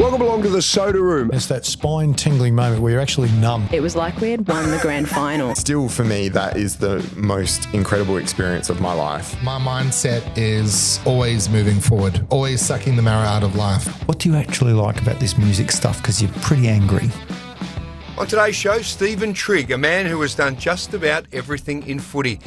Welcome along to the Soda Room. It's that spine-tingling moment where you're actually numb. It was like we had won the grand final. Still, for me, that is the most incredible experience of my life. My mindset is always moving forward, always sucking the marrow out of life. What do you actually like about this music stuff? Because you're pretty angry. On today's show, Stephen Trigg, a man who has done just about everything in footy.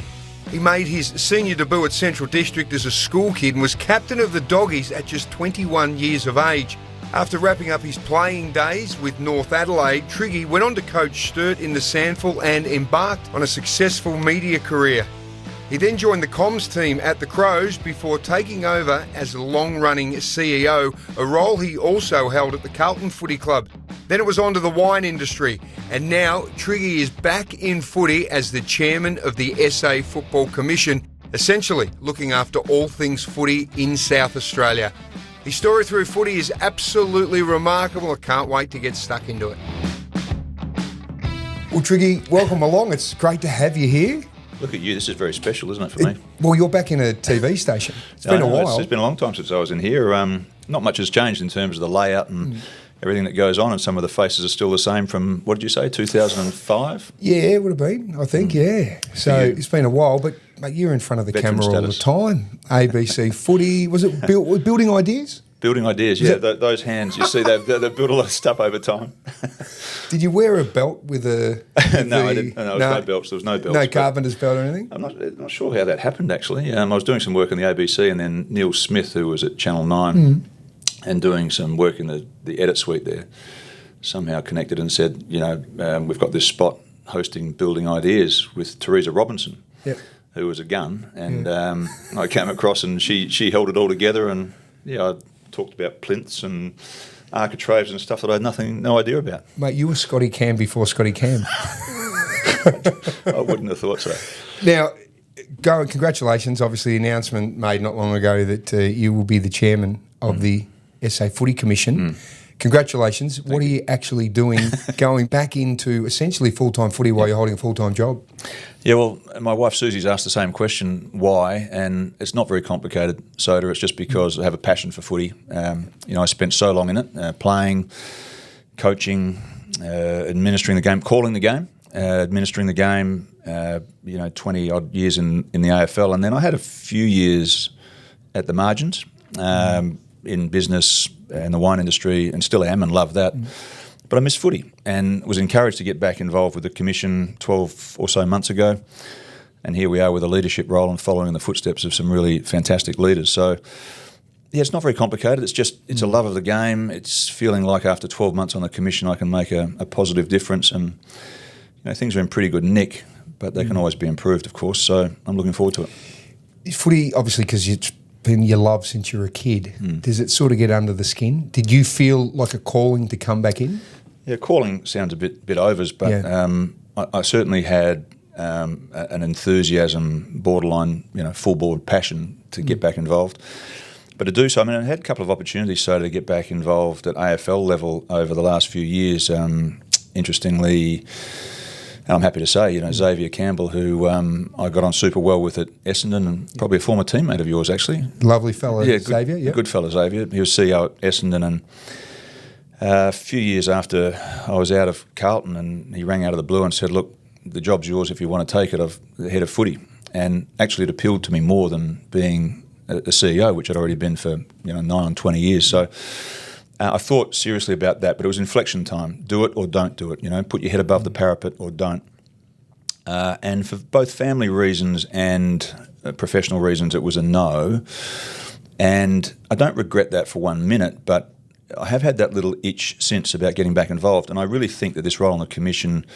He made his senior debut at Central District as a school kid and was captain of the Doggies at just 21 years of age. After wrapping up his playing days with North Adelaide, Triggy went on to coach Sturt in the Sandful and embarked on a successful media career. He then joined the comms team at the Crows before taking over as a long-running CEO, a role he also held at the Carlton Footy Club. Then it was on to the wine industry, and now Triggy is back in footy as the chairman of the SA Football Commission, essentially looking after all things footy in South Australia. His story through footy is absolutely remarkable. I can't wait to get stuck into it. Well, Triggy, welcome along. It's great to have you here. Look at you. This is very special, isn't it, for me? Well, you're back in a TV station. It's been a while. It's been a long time since I was in here. Not much has changed in terms of the layout and everything that goes on, and some of the faces are still the same from, what did you say, 2005? Yeah, it would have been, I think, yeah. So it's been a while, but mate, you're in front of the Veteran camera status. all the time. ABC Footy, was it Building Ideas? Building Ideas, yeah. Those hands, you see, they've built a lot of stuff over time. Did you wear a belt with a... No, I didn't. No, there was no belts. There was no belts. No carpenter's belt or anything? I'm not sure how that happened, actually. I was doing some work in the ABC, and then Neil Smith, who was at Channel 9, and doing some work in the edit suite there, somehow connected and said, we've got this spot hosting Building Ideas with Teresa Robinson, who was a gun, and I came across and she held it all together, and I talked about plinths and architraves and stuff that I had no idea about. Mate, you were Scotty Cam before Scotty Cam. I wouldn't have thought so. Now, congratulations. Obviously, the announcement made not long ago that you will be the chairman of the SA Footy Commission. Congratulations. What are you actually doing going back into essentially full-time footy while you're holding a full-time job? Yeah, well, my wife Susie's asked the same question, why, and it's not very complicated, Soda. It's just because I have a passion for footy. I spent so long in it, playing, coaching, administering the game, calling the game, administering the game, 20-odd years in the AFL. And then I had a few years at the margins in business and the wine industry, and still am and love that. But I miss footy and was encouraged to get back involved with the Commission 12 or so months ago. And here we are with a leadership role and following in the footsteps of some really fantastic leaders. So, yeah, it's not very complicated. It's a love of the game. It's feeling like after 12 months on the Commission I can make a positive difference. And things are in pretty good nick, but they can always be improved, of course. So I'm looking forward to it. Footy, obviously, because it's been your love since you were a kid, does it sort of get under the skin? Did you feel like a calling to come back in? Yeah, calling sounds a bit overs, but I certainly had an enthusiasm, borderline, full-board passion to get back involved. But to do so, I had a couple of opportunities to get back involved at AFL level over the last few years. Interestingly, I'm happy to say, Xavier Campbell, who I got on super well with at Essendon, and probably a former teammate of yours, actually. Lovely fella, Xavier. Yeah, good fella, Xavier. He was CEO at Essendon, and a few years after I was out of Carlton, and he rang out of the blue and said, look, the job's yours if you want to take it, of the head of footy. And actually it appealed to me more than being a CEO, which I'd already been for 9 or 20 years. So I thought seriously about that, but it was inflection time. Do it or don't do it. Put your head above the parapet or don't. And for both family reasons and professional reasons, it was a no. And I don't regret that for 1 minute, but I have had that little itch since about getting back involved. And I really think that this role on the Commission,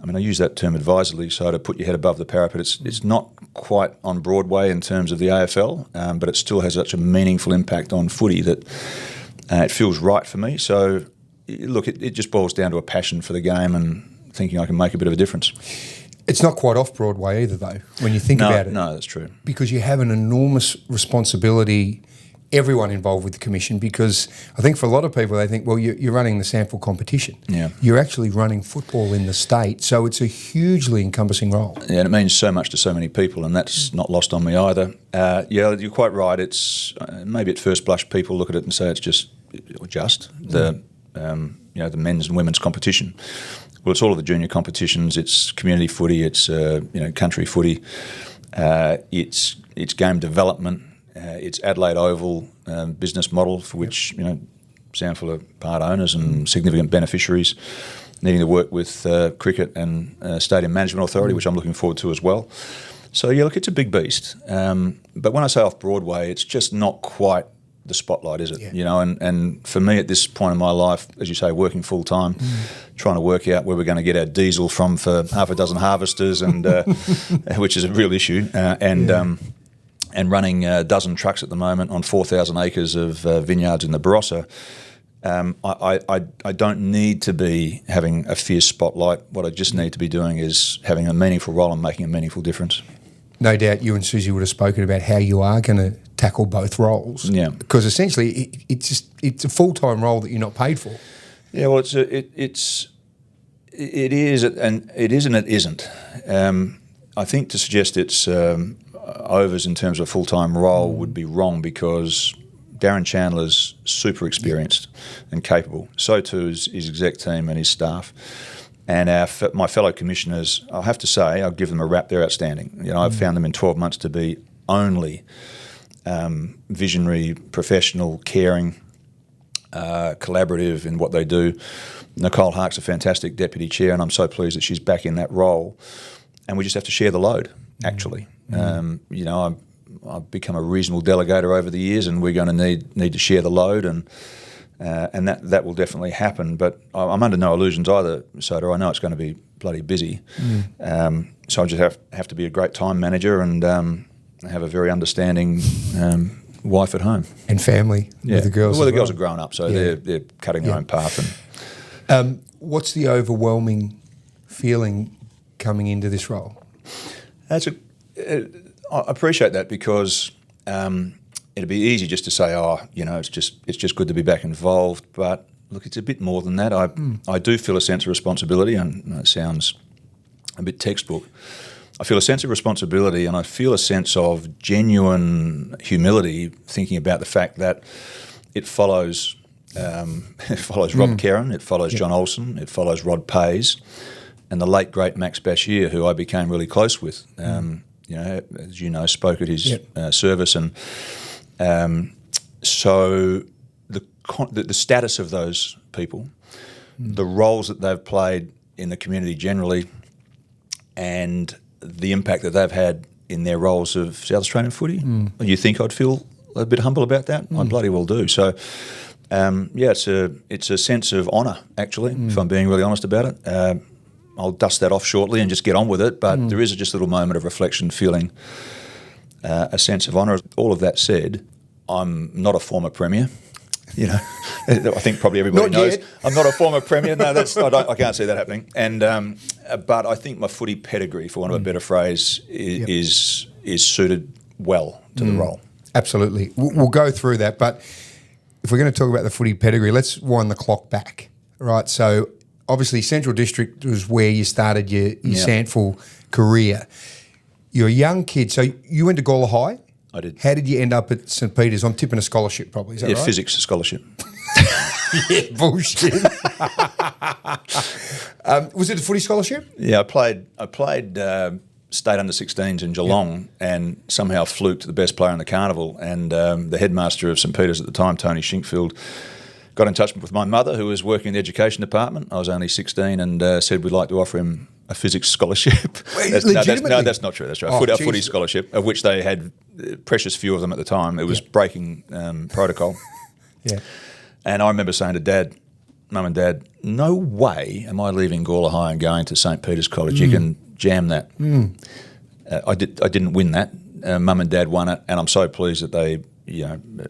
I use that term advisedly, so to put your head above the parapet, it's not quite on Broadway in terms of the AFL, but it still has such a meaningful impact on footy that it feels right for me. So, look, it just boils down to a passion for the game and thinking I can make a bit of a difference. It's not quite off Broadway either, though, when you think about it. No, that's true. Because you have an enormous responsibility, everyone involved with the Commission, because I think for a lot of people they think, well, you're running the sample competition. Yeah. You're actually running football in the state, so it's a hugely encompassing role. Yeah, and it means so much to so many people, and that's not lost on me either. You're quite right. It's maybe at first blush people look at it and say it's the men's and women's competition. Well, it's all of the junior competitions. It's community footy. It's country footy. It's game development. It's Adelaide Oval business model for which Soundful are part owners and significant beneficiaries, needing to work with cricket and Stadium Management Authority, which I'm looking forward to as well. So, look, it's a big beast. But when I say off-Broadway, it's just not quite the spotlight, is it? Yeah. And for me at this point in my life, as you say, working full-time, trying to work out where we're going to get our diesel from for half a dozen harvesters, and which is a real issue, and running a dozen trucks at the moment on 4,000 acres of vineyards in the Barossa. I don't need to be having a fierce spotlight. What I just need to be doing is having a meaningful role and making a meaningful difference. No doubt you and Susie would have spoken about how you are going to tackle both roles. Yeah. Because essentially it's a full-time role that you're not paid for. Yeah, well, it is and it is and it isn't. I think to suggest it's overs in terms of full-time role would be wrong, because Darren Chandler's super experienced and capable. So too is his exec team and his staff. And my fellow commissioners, I'll have to say, I'll give them a rap, they're outstanding. I've found them in 12 months to be only visionary, professional, caring, collaborative in what they do. Nicole Hark's a fantastic deputy chair, and I'm so pleased that she's back in that role. And we just have to share the load, actually. I've become a reasonable delegator over the years, and we're going to need to share the load, and that will definitely happen. But I'm under no illusions either, Soda. I know it's going to be bloody busy. So I just have to be a great time manager and have a very understanding wife at home. And family with the girls. Well, the girls are grown up, so they're cutting their own path. And what's the overwhelming feeling coming into this role? I appreciate that, because it'd be easy just to say, it's just good to be back involved. But look, it's a bit more than that. I do feel a sense of responsibility, and it sounds a bit textbook. I feel a sense of responsibility, and I feel a sense of genuine humility, thinking about the fact that it follows Rob Kerrin, it follows John Olsen, it follows Rod Pays, and the late great Max Bashir, who I became really close with. As you know, spoke at his service, and so the status of those people, the roles that they've played in the community generally, and the impact that they've had in their roles of South Australian footy. You think I'd feel a bit humble about that? I bloody well do. So, it's a sense of honour, actually, if I'm being really honest about it. I'll dust that off shortly and just get on with it, but there is just a little moment of reflection, feeling a sense of honour. All of that said, I'm not a former premier. I think probably everybody knows I'm not a former premier. No, I can't see that happening. And but I think my footy pedigree, for want of a better phrase, is suited well to the role. Absolutely. We'll go through that, but if we're going to talk about the footy pedigree, let's wind the clock back. Right, so obviously Central District was where you started your Sandful career. You're a young kid, so you went to Gawler High? I did. How did you end up at St Peter's? I'm tipping a scholarship probably, is that right? Physics scholarship. Bullshit. Was it a footy scholarship? Yeah, I played state under-16s in Geelong and somehow fluked the best player in the carnival, and the headmaster of St Peter's at the time, Tony Shinkfield, got in touch with my mother, who was working in the education department. I was only 16, and said we'd like to offer him a physics scholarship. That's not true. That's right. A footy scholarship, of which they had precious few of them at the time. It was breaking protocol. Yeah. And I remember saying to Mum and Dad, no way am I leaving Gawler High and going to St Peter's College. You can jam that. I didn't win that. Mum and Dad won it, and I'm so pleased that they,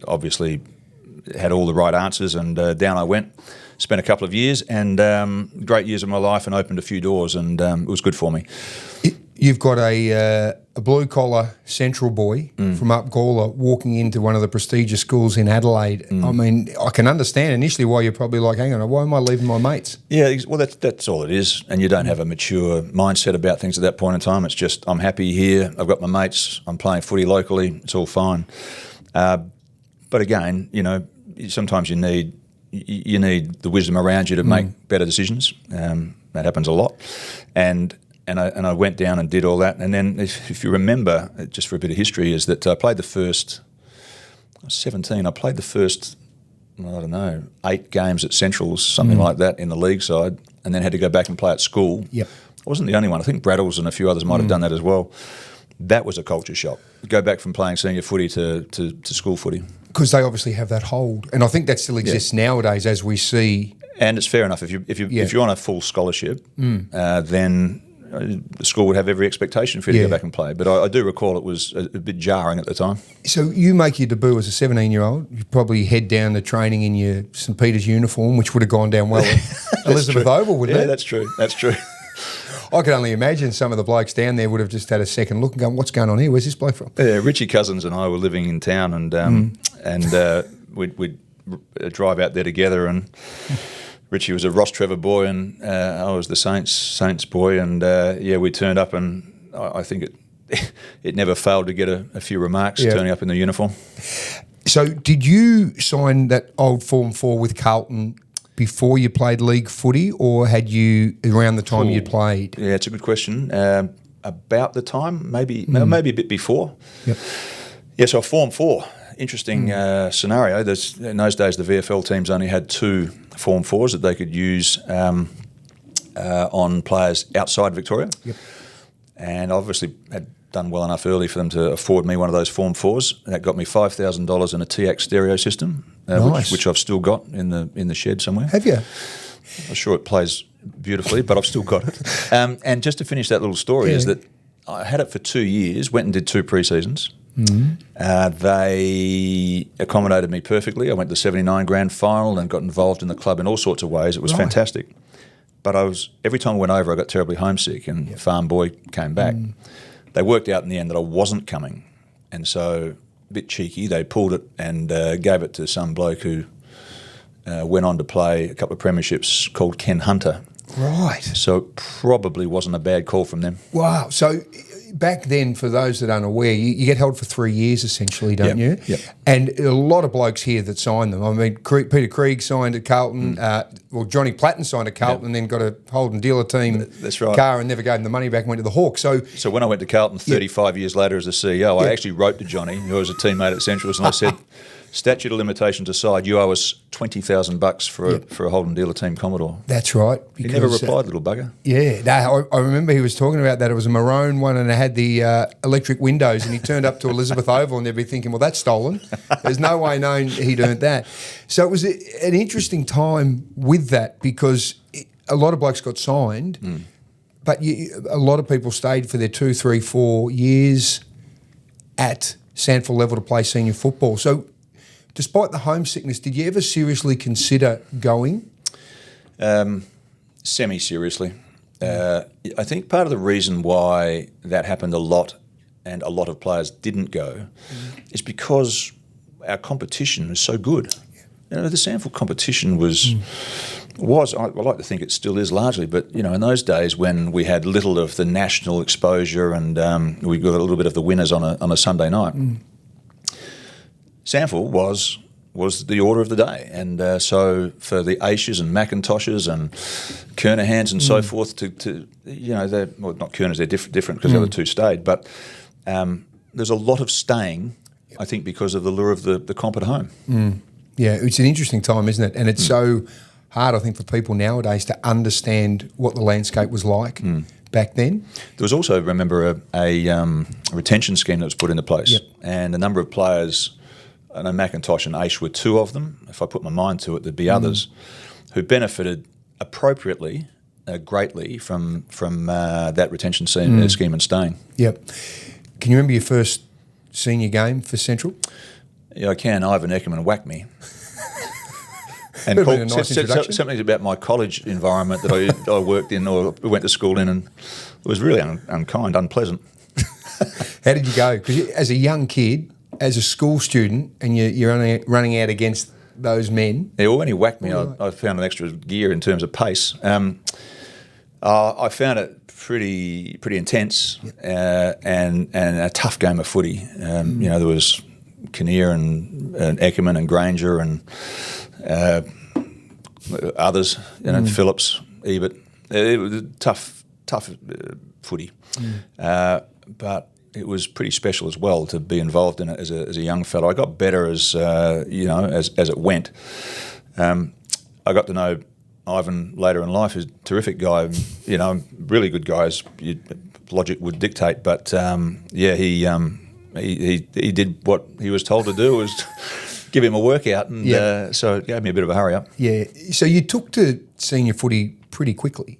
obviously had all the right answers, and down I went. Spent a couple of years, and great years of my life, and opened a few doors, and it was good for me. You've got a blue-collar central boy from up Gawler walking into one of the prestigious schools in Adelaide. I mean, I can understand initially why you're probably like, hang on, why am I leaving my mates? Yeah, well, that's all it is, and you don't have a mature mindset about things at that point in time. It's just, I'm happy here, I've got my mates, I'm playing footy locally, it's all fine. But again, sometimes you need the wisdom around you to make better decisions. That happens a lot, and I went down and did all that. And then, if you remember, just for a bit of history, is that I played the first. I was 17. I played the first, I don't know, 8 games at Centrals, something like that, in the league side, and then had to go back and play at school. Yep. I wasn't the only one. I think Braddles and a few others might have done that as well. That was a culture shock. Go back from playing senior footy to school footy. Because they obviously have that hold. And I think that still exists nowadays, as we see. And it's fair enough. If you're on a full scholarship, then the school would have every expectation for you to go back and play. But I do recall it was a bit jarring at the time. So you make your debut as a 17-year-old. You probably head down to training in your St Peter's uniform, which would have gone down well at Elizabeth Oval, wouldn't it? Yeah, that's true. That's true. I can only imagine some of the blokes down there would have just had a second look and gone, what's going on here? Where's this bloke from? Yeah, Richie Cousins and I were living in town, and we'd drive out there together, and Richie was a Ross Trevor boy, and I was the Saints boy, and we turned up, and I think it never failed to get a few remarks turning up in the uniform. So did you sign that old Form 4 with Carlton before you played league footy, or had you around the time you'd played? Yeah, it's a good question. About the time, maybe a bit before. Yep. Yeah, so Form 4, interesting scenario. In those days, the VFL teams only had 2 Form 4s that they could use on players outside Victoria. Yep. And obviously had done well enough early for them to afford me one of those Form 4s. That got me $5,000 in a TX stereo system, nice. which I've still got in the shed somewhere. Have you? I'm sure it plays beautifully, but I've still got it. And just to finish that little story is that I had it for 2 years, went and did 2 pre-seasons. They accommodated me perfectly. I went to the 79 grand final and got involved in the club in all sorts of ways. It was fantastic. But every time I went over, I got terribly homesick, and Farm Boy came back. They worked out in the end that I wasn't coming. And so, a bit cheeky, they pulled it and gave it to some bloke who went on to play a couple of premierships called Ken Hunter. Right. So it probably wasn't a bad call from them. Wow. So back then, for those that aren't aware, you get held for 3 years essentially, don't you? Yep. And a lot of blokes here that signed them. I mean, Peter Trigg signed at Carlton. Johnny Platten signed at Carlton and then got a Holden dealer team car and never gave him the money back and went to the Hawks. So when I went to Carlton 35 years later as a CEO, I actually wrote to Johnny, who was a teammate at Centrals, and I said, statute of limitations aside, you owe us $20,000 for a Holden dealer team Commodore. That's right. He never replied, little bugger. Yeah, no, I remember he was talking about that. It was a maroon one and it had the electric windows, and he turned up to Elizabeth Oval and they'd be thinking, well, that's stolen. There's no way known he'd earned that. So it was an interesting time with that, because a lot of blokes got signed, but a lot of people stayed for their 2, 3, 4 years at Sandford level to play senior football. So despite the homesickness, did you ever seriously consider going? Semi-seriously. I think part of the reason why that happened a lot and a lot of players didn't go is because our competition was so good. You know, the Sandford competition was I like to think it still is largely, but you know, in those days when we had little of the national exposure and we got a little bit of the winners on a Sunday night, Sandford was the order of the day, and so for the Aishes and McIntoshes and Kernahans and so forth to you know, they're not Kerners, they're different because the other two stayed, but there's a lot of staying, I think, because of the lure of the comp at home. Yeah, it's an interesting time, isn't it? And it's so hard, I think, for people nowadays to understand what the landscape was like back then. There was also, remember, a retention scheme that was put into place, and a number of players, I know McIntosh and Aish were 2 of them. If I put my mind to it, there'd be others who benefited appropriately, greatly from that retention scheme and staying. Yep. Can you remember your first senior game for Central? Yeah, I can. Ivan Eckerman whacked me. And said something about my college environment that I worked in or went to school in, and it was really unkind, unpleasant. How did you go? Because as a young kid, as a school student, and you're running out against those men. Yeah, well, when he whacked me, I found an extra gear in terms of pace. I found it pretty intense and a tough game of footy. You know, Kinnear and Eckerman and Granger and others, Phillips, Ebert. It was a tough footy, but it was pretty special as well to be involved in it as a young fellow. I got better as as it went. I got to know Ivan later in life. He's a terrific guy, really good guy, as logic would dictate. But he did what he was told to do, was give him a workout, and so it gave me a bit of a hurry up. Yeah. So you took to senior footy pretty quickly.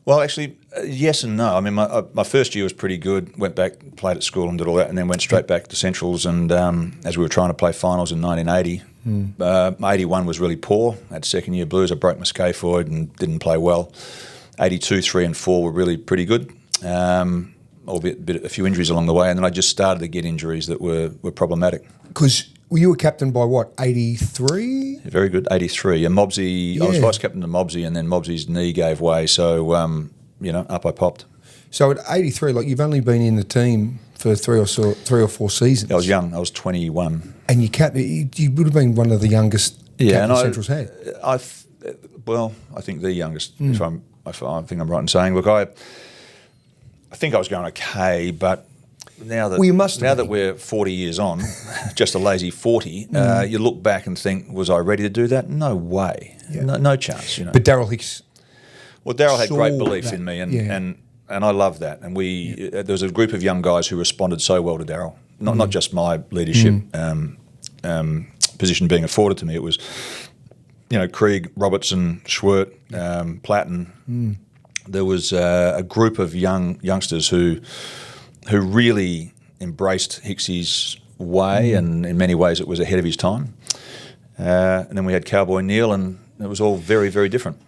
Well, actually, yes and no. I mean, my first year was pretty good. Went back, played at school and did all that, and then went straight back to Centrals. And as we were trying to play finals in 1980, 81 was really poor. That second year blues, I broke my scaphoid and didn't play well. 82, 3 and 4 were really pretty good, albeit a few injuries along the way. And then I just started to get injuries that were problematic. Because you were captain by what, 83? Very good, 83. And Mobsy, I was vice captain to Mobsy, and then Mobsy's knee gave way, so up I popped. So at 83, like, you've only been in the team for three or four seasons. I was young. I was 21. And you would have been one of the youngest captains Central's had. I think the youngest. If I think I'm right in saying. Look, I think I was going okay, but now that we're 40 years on, just a lazy 40, you look back and think, was I ready to do that? No way. Yeah. No chance. But Daryl Hicks. Well, Daryl had great belief in me, and I love that. And there was a group of young guys who responded so well to Daryl. Not just my leadership position being afforded to me. It was, Krieg, Robertson, Schwert, Platten. There was a group of youngsters who really embraced Hicksy's way, and in many ways it was ahead of his time. And then we had Cowboy Neil, and it was all very, very different.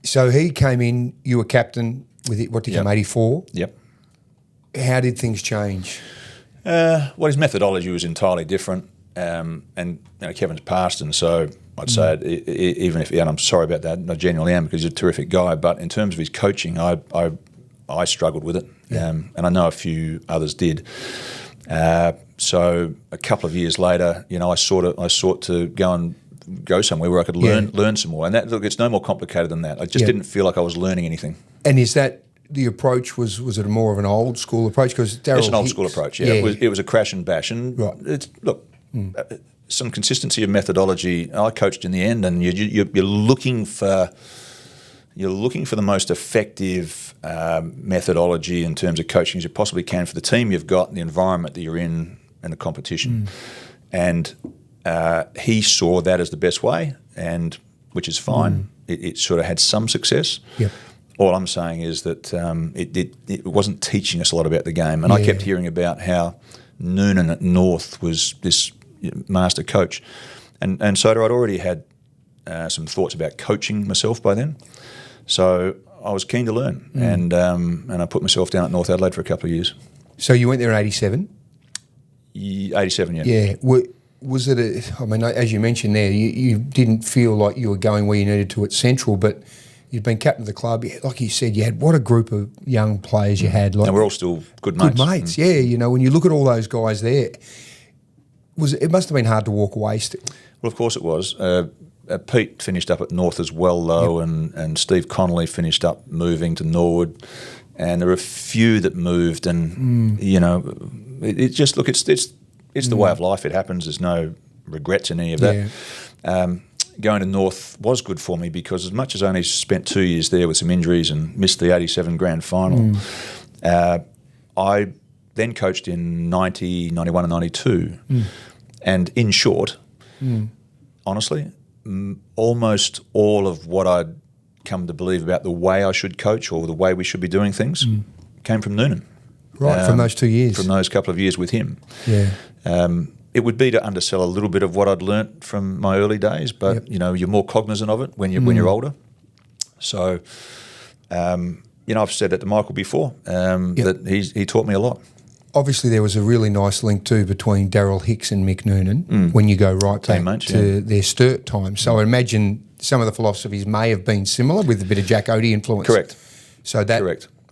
So he came in, you were captain with it, what did you come, 84? Yep. How did things change? Well, his methodology was entirely different, and Kevin's passed, and so I'd say even if, and I'm sorry about that, I genuinely am, because he's a terrific guy, but in terms of his coaching, I struggled with it, and I know a few others did. So a couple of years later, I sought to go somewhere where I could learn some more, and it's no more complicated than that. I just didn't feel like I was learning anything. And is that the approach? Was it more of an old school approach? Because it's an old school approach. Yeah, it was a crash and bash, and some consistency of methodology. I coached in the end, and you're looking for the most effective methodology in terms of coaching as you possibly can for the team you've got, and the environment that you're in, and the competition. And he saw that as the best way, and which is fine. It sort of had some success. Yep. All I'm saying is that it wasn't teaching us a lot about the game, and I kept hearing about how Noonan at North was this master coach, and so I'd already had some thoughts about coaching myself by then. So I was keen to learn, and I put myself down at North Adelaide for a couple of years. So you went there in 87? 87, yeah. Yeah. Was it as you mentioned there, you didn't feel like you were going where you needed to at Central, but you'd been captain of the club. Like you said, you had what a group of young players you had. Like, and we're all still good mates. Good mates, yeah. When you look at all those guys there, it must have been hard to walk away still. Well, of course it was. Pete finished up at North as well, though, and Steve Connolly finished up moving to Norwood, and there were a few that moved, and it just it's the way of life. It happens. There's no regrets in any of that. Yeah. Going to North was good for me, because as much as I only spent 2 years there with some injuries and missed the 87 grand final, I then coached in 90, 91 and 92. And in short, honestly, almost all of what I'd come to believe about the way I should coach or the way we should be doing things came from Noonan. Right, from those 2 years. From those couple of years with him. Yeah. It would be to undersell a little bit of what I'd learnt from my early days, but you're more cognizant of it when you're older. So, I've said that to Michael before, that he taught me a lot. Obviously, there was a really nice link too between Daryl Hicks and Mick Noonan when you go right back to their Sturt time. So I imagine some of the philosophies may have been similar with a bit of Jack Odie influence. Correct. So that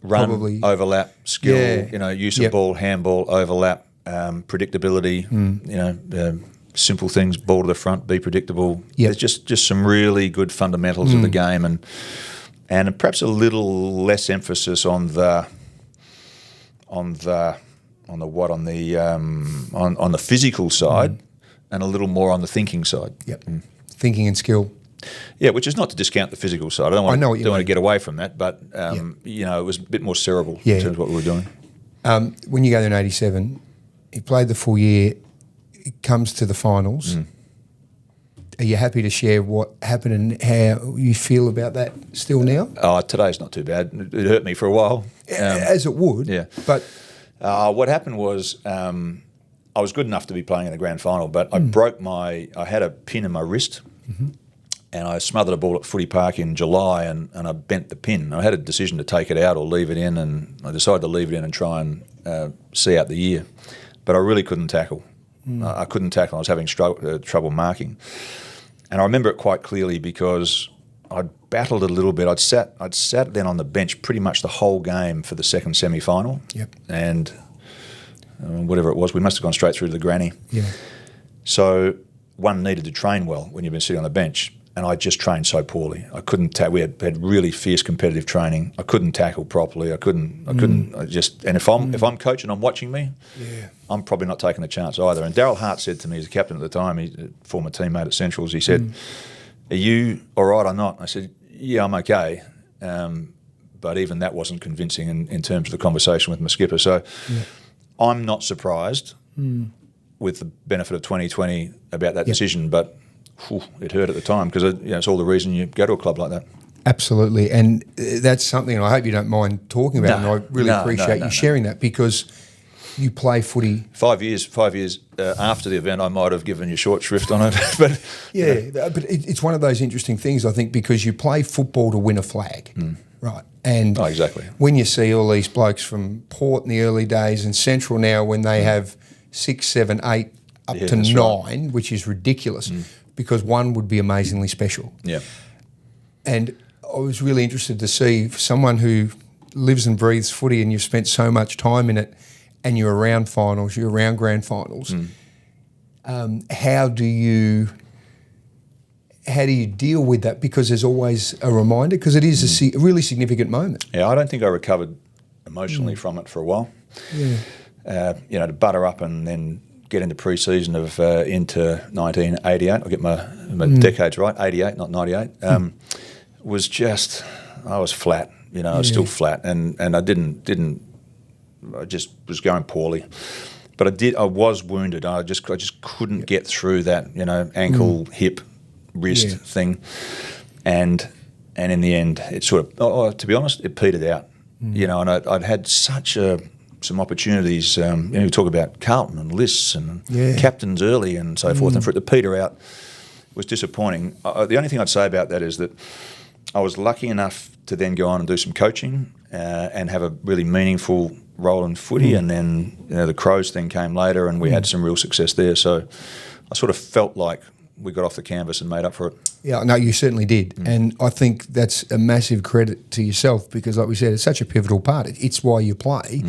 Run, probably overlap, skill, use of ball, handball, overlap. predictability, simple things, ball to the front, be predictable. Yep. There's just some really good fundamentals of the game, and perhaps a little less emphasis on the physical side, and a little more on the thinking side. Yep. Thinking and skill. Yeah, which is not to discount the physical side. I don't want to get away from that, but it was a bit more cerebral in terms of what we were doing. When you go there in '87, you played the full year. It comes to the finals. Are you happy to share what happened and how you feel about that still now? Today's not too bad. It hurt me for a while. As it would. Yeah. But what happened was I was good enough to be playing in the grand final, but I had a pin in my wrist, and I smothered a ball at Footy Park in July, and I bent the pin. I had a decision to take it out or leave it in, and I decided to leave it in and try and see out the year. But I really couldn't tackle. I couldn't tackle. I was having trouble marking. And I remember it quite clearly because I'd battled a little bit. I'd sat then on the bench pretty much the whole game for the second semi-final. Yep. And whatever it was, we must have gone straight through to the granny. Yeah. So one needed to train well when you've been sitting on the bench. And I just trained so poorly. I couldn't. We had really fierce competitive training. I couldn't tackle properly. I couldn't. And if I'm coaching, I'm watching me. Yeah. I'm probably not taking a chance either. And Darryl Hart said to me, as a captain at the time, he's a former teammate at Centrals. He said, "Are you all right or not?" I said, "Yeah, I'm okay." But even that wasn't convincing in terms of the conversation with my skipper. So I'm not surprised with the benefit of 2020 about that decision, but. It hurt at the time because it's all the reason you go to a club like that. Absolutely, and that's something I hope you don't mind talking about, and I really appreciate you sharing that because you play footy. 5 years after the event, I might have given you short shrift on it. But but it's one of those interesting things, I think, because you play football to win a flag, right? And exactly. When you see all these blokes from Port in the early days and Central now when they have 6, 7, 8 up to 9, right. Which is ridiculous. Because one would be amazingly special. Yeah. And I was really interested to see someone who lives and breathes footy and you've spent so much time in it and you're around finals, you're around grand finals. How do you deal with that? Because there's always a reminder, because it is a really significant moment. Yeah, I don't think I recovered emotionally from it for a while. Yeah. To butter up and then get into pre-season of into 1988. I'll get my decades right. 88, not 98. Was just I was flat. I was still flat, and I didn't. I just was going poorly. But I was wounded. I just couldn't get through that. Ankle, hip, wrist thing, and in the end, it sort of. To be honest, it petered out. And I'd had some opportunities. We talk about Carlton and lists and captains early and so forth, and for it to peter out was disappointing. The only thing I'd say about that is that I was lucky enough to then go on and do some coaching and have a really meaningful role in footy, and then the Crows thing came later, and we had some real success there. So I sort of felt like we got off the canvas and made up for it. Yeah, no, you certainly did. And I think that's a massive credit to yourself because, like we said, it's such a pivotal part. It's why you play.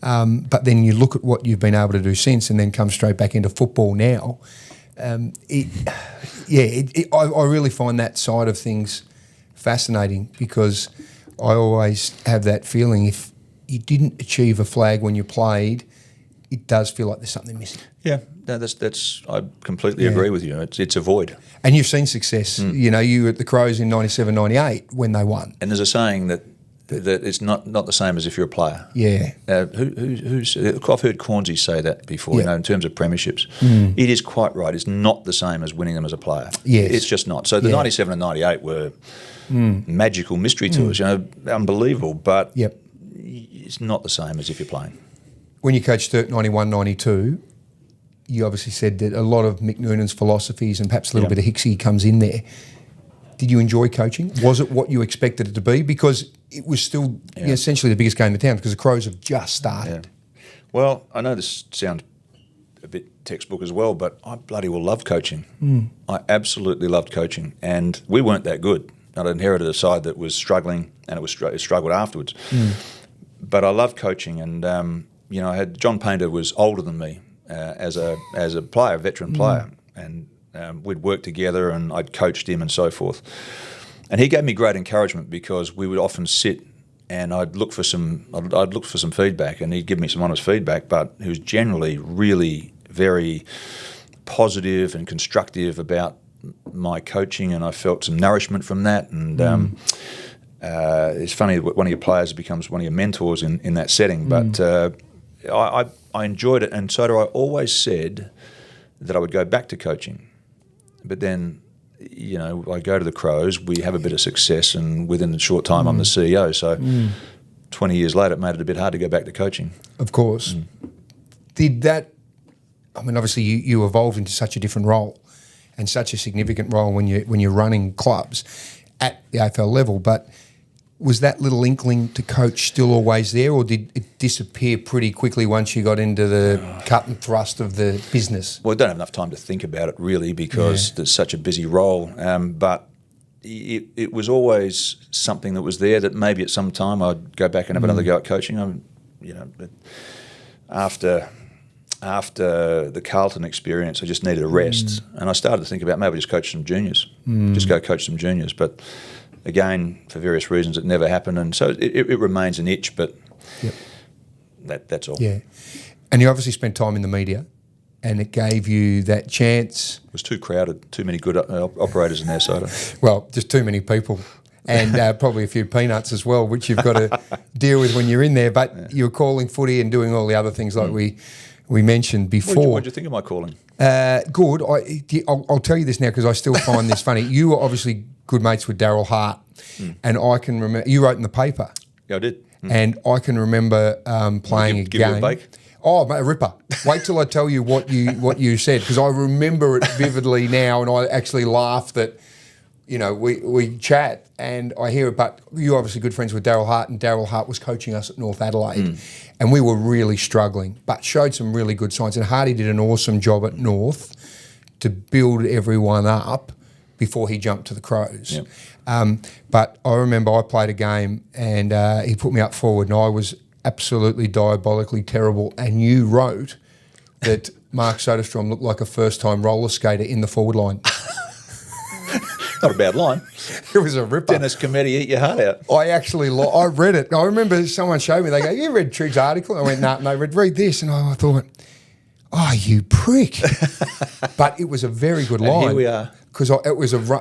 But then you look at what you've been able to do since and then come straight back into football now. I really find that side of things fascinating because I always have that feeling if you didn't achieve a flag when you played, it does feel like there's something missing. Yeah, no, that's I completely agree with you. It's a void. And you've seen success. You were at the Crows in 97, 98 when they won. And there's a saying that it's not the same as if you're a player. Yeah. I've heard Cornsey say that before, in terms of premierships. It is quite right. It's not the same as winning them as a player. Yes. It's just not. So the 97 and 98 were magical mystery tours, unbelievable, but it's not the same as if you're playing. When you coached Sturt 91, 92, you obviously said that a lot of Mick Noonan's philosophies and perhaps a little bit of Hicksy comes in there. Did you enjoy coaching? Was it what you expected it to be? Because it was still essentially the biggest game in town because the Crows have just started. Yeah. Well, I know this sounds a bit textbook as well, but I bloody well loved coaching. I absolutely loved coaching, and we weren't that good. I'd inherited a side that was struggling, and it struggled afterwards. But I loved coaching, and I had John Painter was older than me as a player, veteran player, and we'd worked together, and I'd coached him and so forth. And he gave me great encouragement because we would often sit and I'd look for some feedback, and he'd give me some honest feedback. But he was generally really very positive and constructive about my coaching, and I felt some nourishment from that. And it's funny that one of your players becomes one of your mentors in that setting. But I enjoyed it, and so do I. Always said that I would go back to coaching, but then I go to the Crows, we have a bit of success, and within a short time I'm the CEO. So 20 years later, it made it a bit hard to go back to coaching. Of course. Did that, obviously you evolved into such a different role and such a significant role when you're running clubs at the AFL level, but was that little inkling to coach still always there, or did it disappear pretty quickly once you got into the cut and thrust of the business? Well, I don't have enough time to think about it really because there's such a busy role. But it was always something that was there that maybe at some time I'd go back and have another go at coaching. After the Carlton experience, I just needed a rest, and I started to think about maybe just coach some juniors, just go coach some juniors, but. Again, for various reasons, it never happened, and so it remains an itch, but that's all. Yeah. And you obviously spent time in the media, and it gave you that chance. It was too crowded, too many good operators in there, so. Well, just too many people, and probably a few peanuts as well, which you've got to deal with when you're in there. But you were calling footy and doing all the other things like we mentioned before. What did you think of my calling? Good. I'll tell you this now because I still find this funny. You were obviously good mates with Daryl Hart, and I can remember you wrote in the paper. Yeah, I did. And I can remember playing a give game. You a bake? Oh, mate, a ripper! Wait till I tell you what you said, because I remember it vividly now, and I actually laugh that we chat and I hear it. But you're obviously good friends with Daryl Hart, and Daryl Hart was coaching us at North Adelaide, and we were really struggling, but showed some really good signs. And Hardy did an awesome job at North to build everyone up before he jumped to the Crows. Yep. But I remember I played a game and he put me up forward, and I was absolutely diabolically terrible. And you wrote that Mark Soderstrom looked like a first-time roller skater in the forward line. Not a bad line. It was a ripper. Dennis Cometti, eat your heart out. I read it. I remember someone showed me, they go, you read Trigg's article? I went, no, read this. And I thought, oh, you prick. But it was a very good line. And here we are. Because I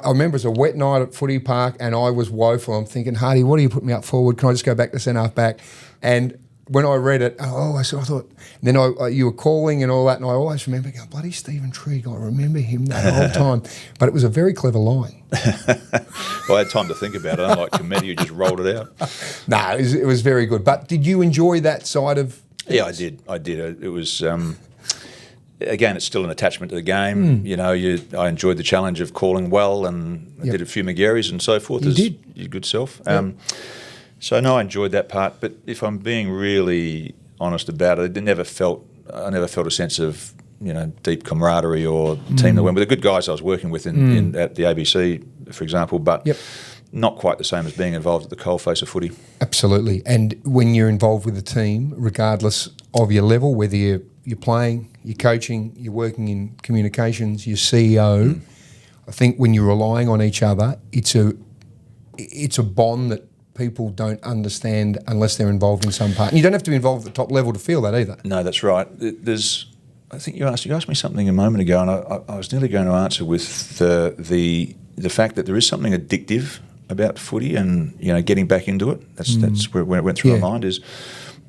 remember it was a wet night at Footy Park and I was woeful. I'm thinking, Hardy, what do you put me up forward? Can I just go back to centre-half back? And when I read it, I thought, and then you were calling and all that, and I always remember going, bloody Stephen Trigg, I remember him that whole time. But it was a very clever line. Well, I had time to think about it. Unlike Cometti, who just rolled it out. No, it was very good. But did you enjoy that side of? Yeah, I did. It was. Again, it's still an attachment to the game. I enjoyed the challenge of calling well, and I did a few McGarrys and so forth. You did. Your good self. So no, I enjoyed that part. But if I'm being really honest about it, I never felt a sense of deep camaraderie or team that went with the good guys I was working with in at the ABC, for example. But not quite the same as being involved at the coalface of footy. Absolutely. And when you're involved with a team, regardless of your level, whether you're playing, you're coaching, you're working in communications, you're CEO, I think when you're relying on each other, it's a bond that people don't understand unless they're involved in some part. And you don't have to be involved at the top level to feel that either. No, that's right. I think you asked me something a moment ago, and I was nearly going to answer with the fact that there is something addictive about footy, and getting back into it. That's where it went through my mind is.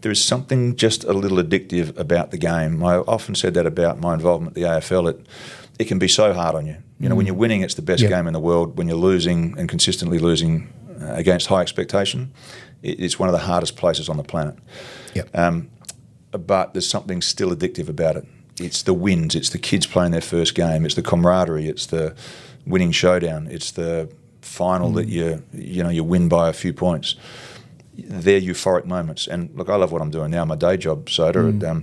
There is something just a little addictive about the game. I often said that about my involvement at the AFL. It can be so hard on you. When you're winning, it's the best game in the world. When you're losing and consistently losing against high expectation, it's one of the hardest places on the planet. Yep. But there's something still addictive about it. It's the wins. It's the kids playing their first game. It's the camaraderie. It's the winning showdown. It's the final that you win by a few points. They're euphoric moments. And look, I love what I'm doing now, my day job, Soda. I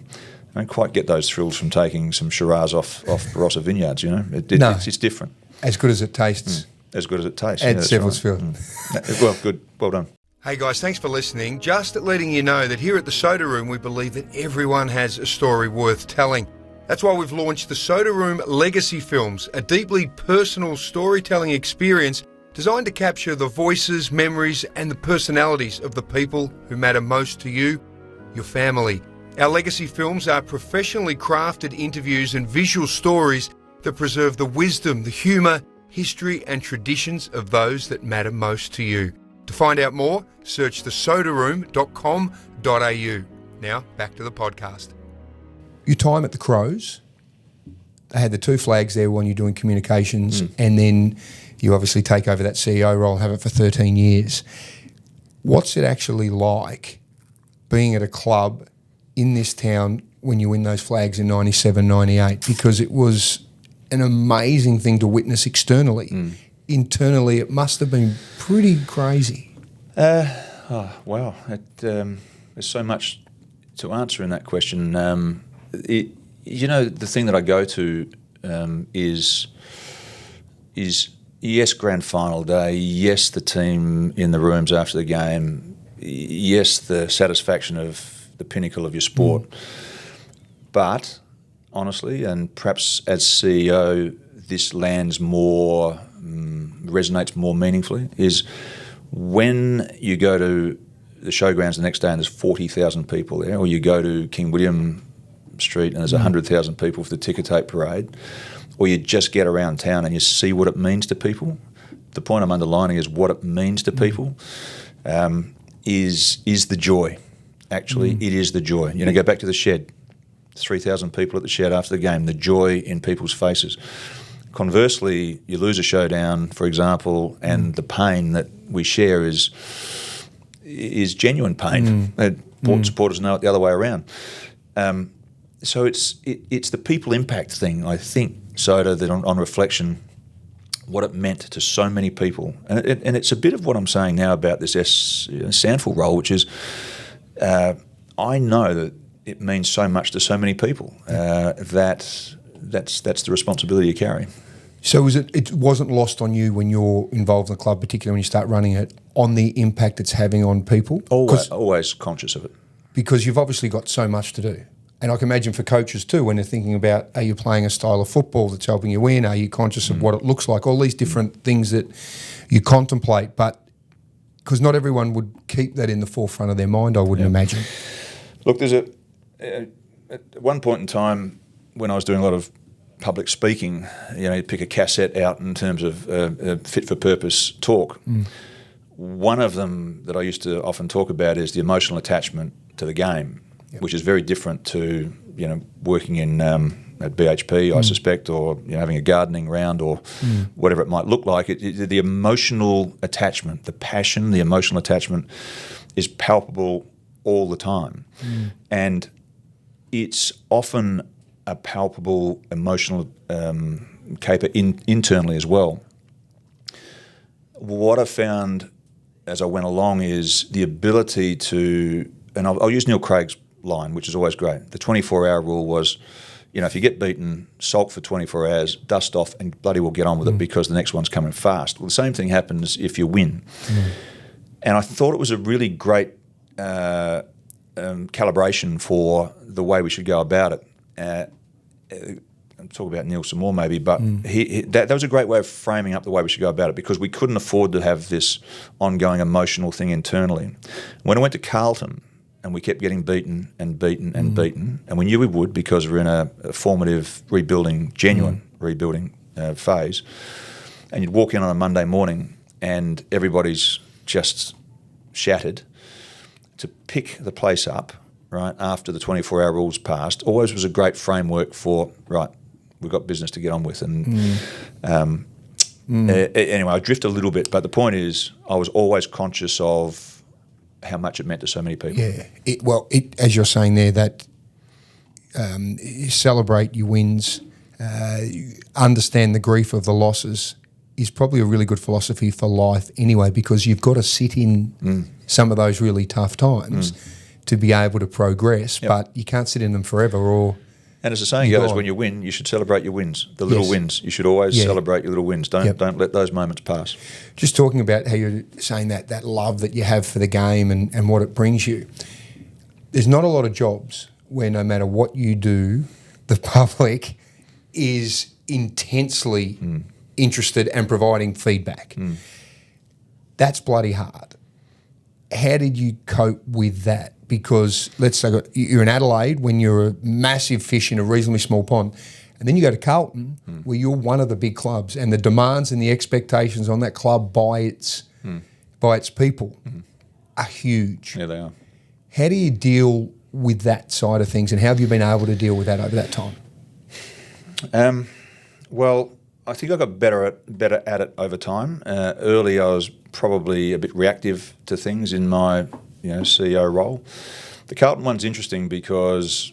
don't quite get those thrills from taking some Shiraz off Barossa vineyards, It's different. As good as it tastes. As good as it tastes. At Sevillersfield. Well, good. Well done. Hey guys, thanks for listening. Just letting you know that here at the Soda Room, we believe that everyone has a story worth telling. That's why we've launched the Soda Room Legacy Films, a deeply personal storytelling experience designed to capture the voices, memories and the personalities of the people who matter most to you, your family. Our legacy films are professionally crafted interviews and visual stories that preserve the wisdom, the humour, history and traditions of those that matter most to you. To find out more, search thesodaroom.com.au. Now, back to the podcast. Your time at the Crows, they had the two flags there when you're doing communications, and then you obviously take over that CEO role and have it for 13 years. What's it actually like being at a club in this town when you win those flags in 97, 98? Because it was an amazing thing to witness externally. Internally, it must have been pretty crazy. Wow. There's so much to answer in that question. The thing that I go to is yes, grand final day, yes, the team in the rooms after the game, yes, the satisfaction of the pinnacle of your sport. But honestly, and perhaps as CEO, this lands more, resonates more meaningfully, is when you go to the showgrounds the next day and there's 40,000 people there, or you go to King William Street and there's 100,000 people for the ticker tape parade, or you just get around town and you see what it means to people. The point I'm underlining is what it means to people is the joy. Actually, it is the joy. Go back to the shed. 3,000 people at the shed after the game, the joy in people's faces. Conversely, you lose a showdown, for example, and the pain that we share is genuine pain. Supporters know it the other way around. So it's the people impact thing, I think, Soda, that on reflection, what it meant to so many people. And it's a bit of what I'm saying now about this Sandful role, which is I know that it means so much to so many people that's the responsibility you carry. So it wasn't lost on you when you're involved in the club, particularly when you start running it, on the impact it's having on people? Always conscious of it. Because you've obviously got so much to do. And I can imagine for coaches too, when they're thinking about, are you playing a style of football that's helping you win? Are you conscious of what it looks like? All these different things that you contemplate, but because not everyone would keep that in the forefront of their mind, I wouldn't imagine. Look, there's at one point in time when I was doing a lot of public speaking, you'd pick a cassette out in terms of fit for purpose talk. One of them that I used to often talk about is the emotional attachment to the game, which is very different to working in at BHP, I suspect, or having a gardening round or whatever it might look like. The emotional attachment, the passion, the emotional attachment is palpable all the time, and it's often a palpable emotional caper internally as well. What I found as I went along is the ability to, and I'll use Neil Craig's line, which is always great. The 24-hour rule was, if you get beaten, sulk for 24 hours, dust off, and bloody well get on with it because the next one's coming fast. Well, the same thing happens if you win. And I thought it was a really great calibration for the way we should go about it. I'll talk about Neil some more maybe, but that was a great way of framing up the way we should go about it, because we couldn't afford to have this ongoing emotional thing internally. When I went to Carlton and we kept getting beaten and beaten and beaten, and we knew we would because we're in a formative rebuilding, genuine rebuilding phase, and you'd walk in on a Monday morning and everybody's just shattered, to pick the place up right after the 24-hour rules passed always was a great framework for, right, we've got business to get on with. And anyway, I drift a little bit, but the point is I was always conscious of how much it meant to so many people. Yeah, as you're saying there, that you celebrate your wins, understand the grief of the losses is probably a really good philosophy for life anyway, because you've got to sit in some of those really tough times to be able to progress, but you can't sit in them forever, or And as the saying You're goes, gone. when you win, you should celebrate your wins, the little Yes. wins. You should always Yeah. celebrate your little wins. Don't let those moments pass. Just talking about how you're saying that love that you have for the game and what it brings you. There's not a lot of jobs where no matter what you do, the public is intensely interested and providing feedback. That's bloody hard. How did you cope with that? Because let's say you're in Adelaide when you're a massive fish in a reasonably small pond, and then you go to Carlton where you're one of the big clubs, and the demands and the expectations on that club by its people are huge. Yeah, they are. How do you deal with that side of things, and how have you been able to deal with that over that time? Well, I think I got better at it over time. Early, I was probably a bit reactive to things in my CEO role. The Carlton one's interesting because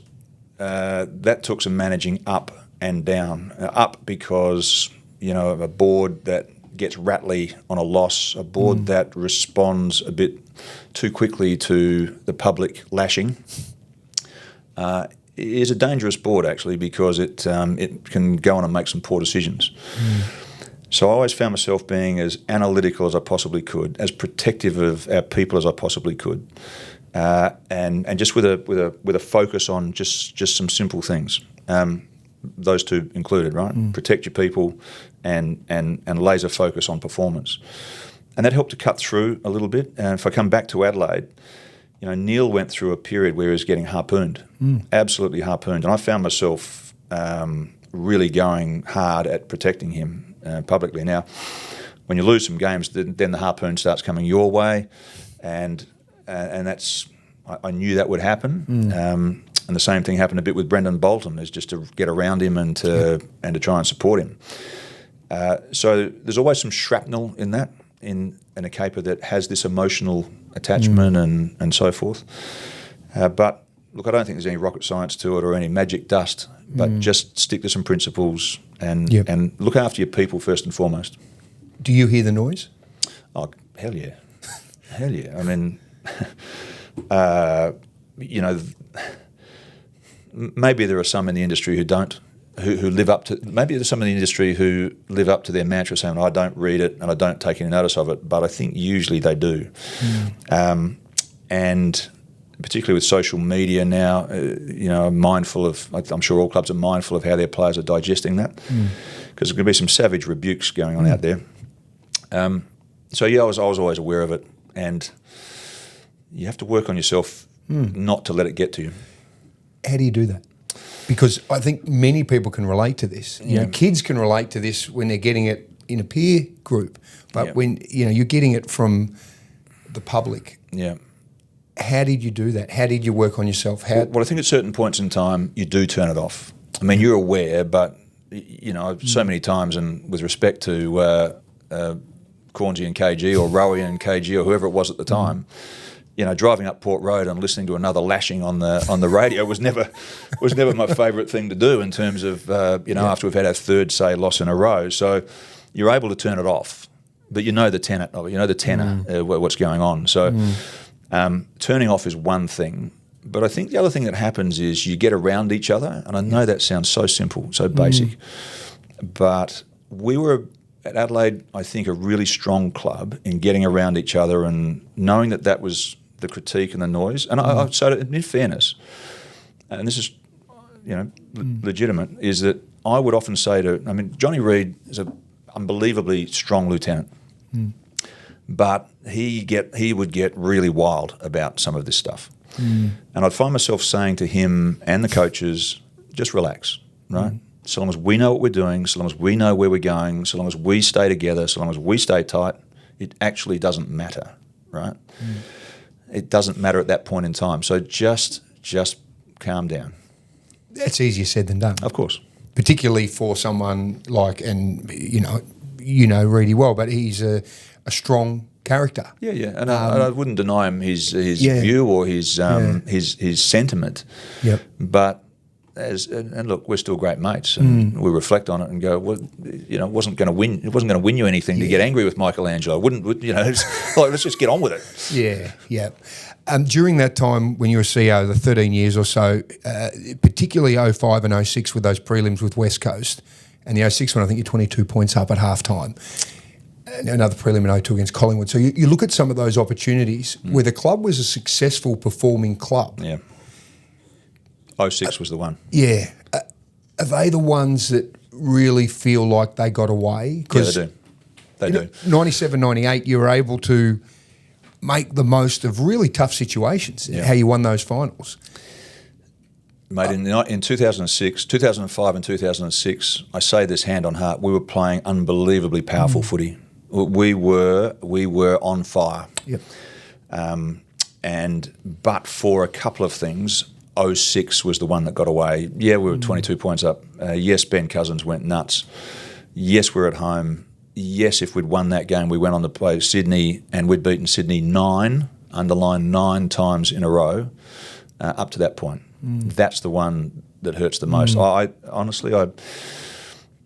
that took some managing up and down. Up because a board that gets rattly on a loss, a board that responds a bit too quickly to the public lashing. Is a dangerous board actually because it can go on and make some poor decisions. So I always found myself being as analytical as I possibly could, as protective of our people as I possibly could, and just with a focus on just some simple things. Those two included, right? Protect your people and laser focus on performance, and that helped to cut through a little bit. And if I come back to Adelaide, Neil went through a period where he was getting harpooned, absolutely harpooned, and I found myself really going hard at protecting him publicly. Now, when you lose some games, then the harpoon starts coming your way, and that's I knew that would happen. And the same thing happened a bit with Brendan Bolton, is just to get around him and to try and support him. So there's always some shrapnel in that, in a caper that has this emotional attachment and so forth. But look, I don't think there's any rocket science to it or any magic dust, but just stick to some principles and look after your people first and foremost. Do you hear the noise? Oh, hell yeah. Hell yeah. I mean, maybe there are some in the industry who don't, who live up to, maybe there's some in the industry who live up to their mantra saying, I don't read it and I don't take any notice of it, but I think usually they do. And particularly with social media now, I'm mindful of, I'm sure all clubs are mindful of how their players are digesting that, because there's going to be some savage rebukes going on out there. So yeah, I was always aware of it, and you have to work on yourself not to let it get to you. How do you do that? Because I think many people can relate to this. Kids can relate to this when they're getting it in a peer group, but when you're getting it from the public. Yeah. How did you do that? How did you work on yourself? Well, I think at certain points in time you do turn it off. I mean, you're aware, but so many times, and with respect to Cornsey and KG or Rowie and KG or whoever it was at the time, driving up Port Road and listening to another lashing on the radio was never my favourite thing to do in terms of after we've had our third loss in a row. So you're able to turn it off, but the tenor of it, what's going on. So turning off is one thing, but I think the other thing that happens is you get around each other, and I know that sounds so simple, so basic, but we were at Adelaide, I think, a really strong club in getting around each other and knowing that was the critique and the noise. And so in fairness, and this is, legitimate, is that I would often say Johnny Reid is an unbelievably strong lieutenant, but he would get really wild about some of this stuff. And I'd find myself saying to him and the coaches, just relax, right? So long as we know what we're doing, so long as we know where we're going, so long as we stay together, so long as we stay tight, it actually doesn't matter, right? It doesn't matter at that point in time. So just calm down. That's easier said than done. Of course. Particularly for someone like, and Reedy well, but he's a strong character. Yeah. And I wouldn't deny him his view or his sentiment. Yep. But and look, we're still great mates, and we reflect on it and go, well, you know, it wasn't going to win you anything to get angry with Michelangelo. You know, it's like, let's just get on with it. Yeah. During that time when you were CEO, the 13 years or so, particularly 05 and 06 with those prelims with West Coast, and the 06 one, I think you're 22 points up at halftime. And another prelim in 02 against Collingwood. So you look at some of those opportunities where the club was a successful performing club. Yeah. 06 was the one. Yeah. Are they the ones that really feel like they got away? Yeah, they do. They do. 97, 98, you were able to make the most of really tough situations, how you won those finals. Mate, in 2006, 2005 and 2006, I say this hand on heart, we were playing unbelievably powerful footy. We were on fire. Yep. But for a couple of things, 06 was the one that got away. Yeah, we were 22 points up. Yes, Ben Cousins went nuts. Yes, we're at home. Yes, if we'd won that game, we went on to play Sydney, and we'd beaten Sydney 9 times in a row up to that point. That's the one that hurts the most. I honestly had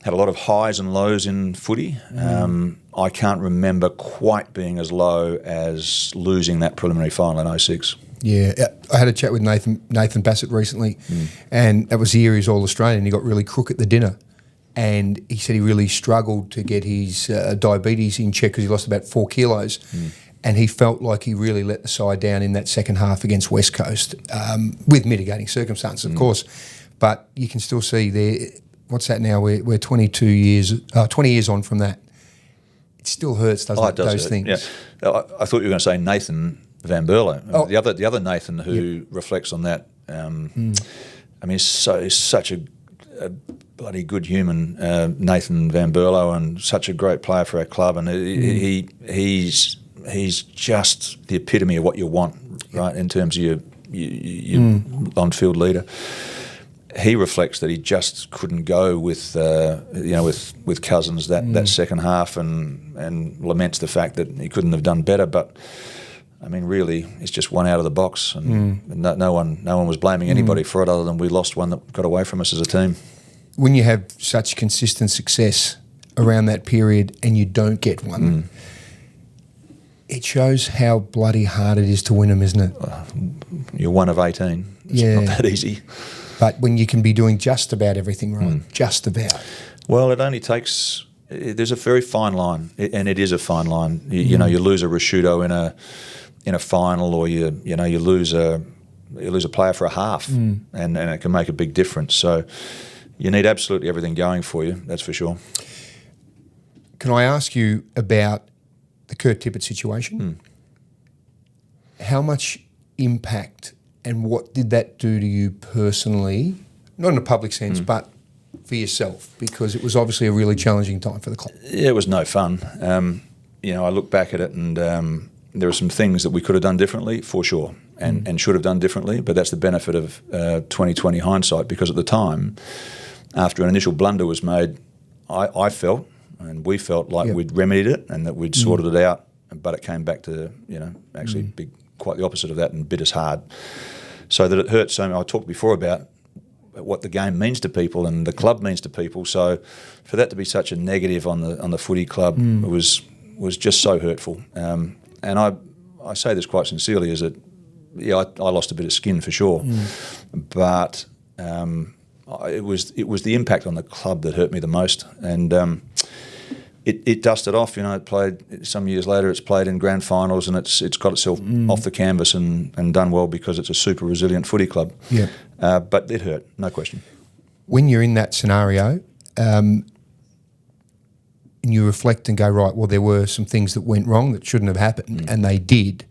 a lot of highs and lows in footy. I can't remember quite being as low as losing that preliminary final in 06. Yeah, I had a chat with Nathan Bassett recently, and that was the year he was All-Australian. He got really crook at the dinner, and he said he really struggled to get his diabetes in check because he lost about 4 kilos, and he felt like he really let the side down in that second half against West Coast, with mitigating circumstances, of course. But you can still see there, what's that now? We're 20 years on from that. It still hurts, doesn't it? Those things. Yeah. I thought you were going to say Nathan Van Berlo, the other Nathan who reflects on that. I mean, he's such a bloody good human, Nathan Van Berlo, and such a great player for our club. And he's just the epitome of what you want, right? In terms of your on-field leader. He reflects that he just couldn't go with Cousins that second half, and laments the fact that he couldn't have done better. But I mean, really, it's just one out of the box, and no one was blaming anybody for it other than we lost one that got away from us as a team. When you have such consistent success around that period and you don't get one, it shows how bloody hard it is to win them, isn't it? You're one of 18. It's not that easy. But when you can be doing just about everything right, just about. Well, it only takes. There's a very fine line, and it is a fine line. You know, you lose a Rashudo in a final, or you lose a player for a half, and it can make a big difference. So you need absolutely everything going for you. That's for sure. Can I ask you about the Kurt Tippett situation? How much impact and what did that do to you personally, not in a public sense, but for yourself? Because it was obviously a really challenging time for the club. Yeah, it was no fun. I look back at it, and there are some things that we could have done differently, for sure, and should have done differently, but that's the benefit of 2020 hindsight, because at the time, after an initial blunder was made, I felt, and we felt like we'd remedied it and that we'd sorted it out, but it came back to, actually be quite the opposite of that and bit us hard. So that it hurt so much. I talked before about what the game means to people and the club means to people. So for that to be such a negative on the footy club was just so hurtful. And I say this quite sincerely, is that I lost a bit of skin for sure, but it was the impact on the club that hurt me the most. And it dusted off. It played some years later. It's played in grand finals, and it's got itself off the canvas and done well because it's a super resilient footy club. Yeah, but it hurt, no question. When you're in that scenario, and you reflect and go, right, well, there were some things that went wrong that shouldn't have happened, and they did.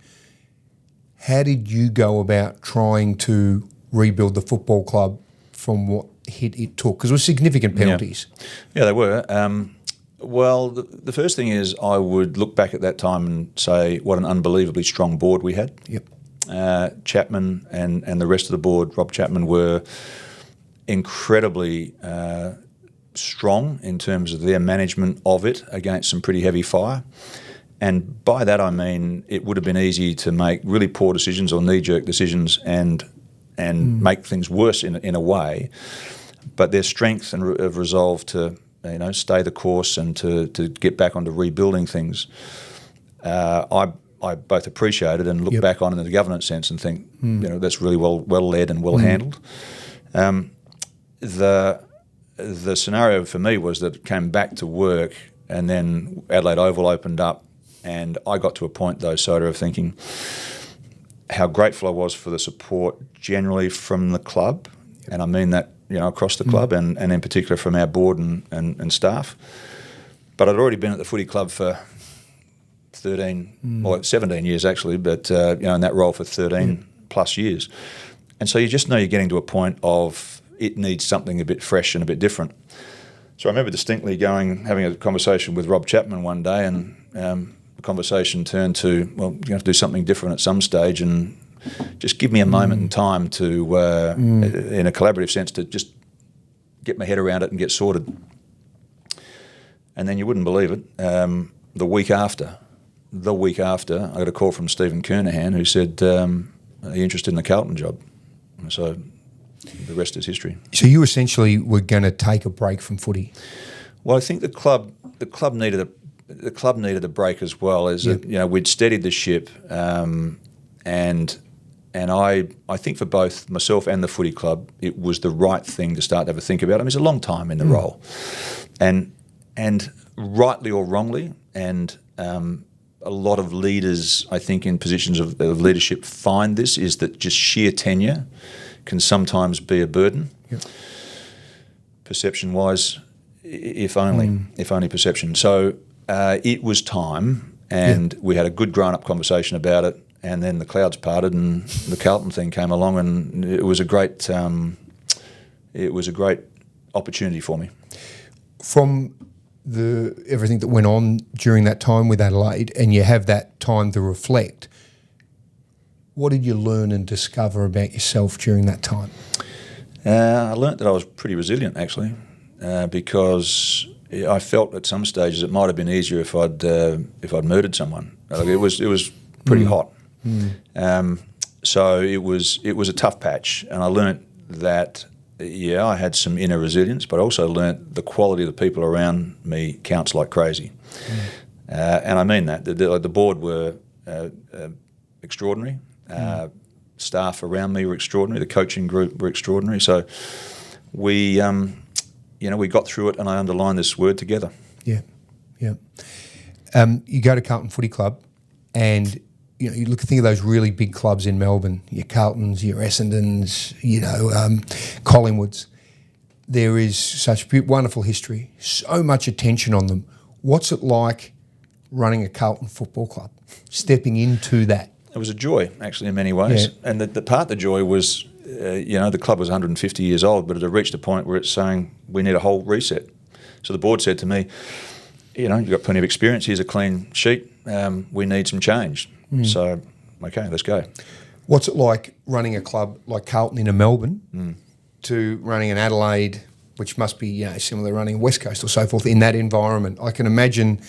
How did you go about trying to rebuild the football club from what hit it took? Because it was significant penalties. Yeah, they were. Well, the first thing is I would look back at that time and say what an unbelievably strong board we had. Yep. Chapman and the rest of the board, Rob Chapman, were incredibly strong in terms of their management of it against some pretty heavy fire. And by that I mean it would have been easy to make really poor decisions or knee-jerk decisions and and make things worse in a way. But their strength and of resolve to stay the course and to get back onto rebuilding things, I both appreciated and look back on it in the governance sense and think that's really well led and well handled. The scenario for me was that it came back to work, and then Adelaide Oval opened up, and I got to a point though, Soda, of thinking how grateful I was for the support generally from the club, and I mean that across the club and in particular from our board and staff. But I'd already been at the footy club for 17 years actually, but in that role for 13 plus years. And so you just know you're getting to a point of it needs something a bit fresh and a bit different. So I remember distinctly having a conversation with Rob Chapman one day, and the conversation turned to, well, you have to do something different at some stage, and just give me a moment in time to, in a collaborative sense, to just get my head around it and get sorted. And then you wouldn't believe it, the week after, I got a call from Stephen Kernahan who said, are you interested in the Carlton job? And so the rest is history. So you essentially were going to take a break from footy? Well, I think the club needed a break as well. We'd steadied the ship, and I think for both myself and the footy club, it was the right thing to start to have a think about. I mean, it's a long time in the role, and rightly or wrongly, and a lot of leaders, I think, in positions of leadership find this, is that just sheer tenure can sometimes be a burden. Yep. Perception-wise, if only perception. So it was time, and we had a good grown-up conversation about it, and then the clouds parted and the Carlton thing came along, and it was a great opportunity for me. From everything that went on during that time with Adelaide, and you have that time to reflect, what did you learn and discover about yourself during that time? I learnt that I was pretty resilient, actually, because I felt at some stages it might have been easier if I'd murdered someone. Like it was pretty hot. So it was a tough patch, and I learnt that I had some inner resilience, but I also learnt the quality of the people around me counts like crazy. And I mean that. The board were extraordinary. Staff around me were extraordinary. The coaching group were extraordinary. So we got through it, and I underline this word together. Yeah. You go to Carlton Footy Club, and you think of those really big clubs in Melbourne, your Carltons, your Essendons, Collingwoods. There is such wonderful history, so much attention on them. What's it like running a Carlton Football Club, stepping into that? It was a joy, actually, in many ways. Yeah. And the part of the joy was, the club was 150 years old, but it had reached a point where it's saying, we need a whole reset. So the board said to me, you've got plenty of experience, here's a clean sheet, we need some change. So, okay, let's go. What's it like running a club like Carlton in Melbourne to running an Adelaide, which must be similar to running West Coast or so forth, in that environment? I can imagine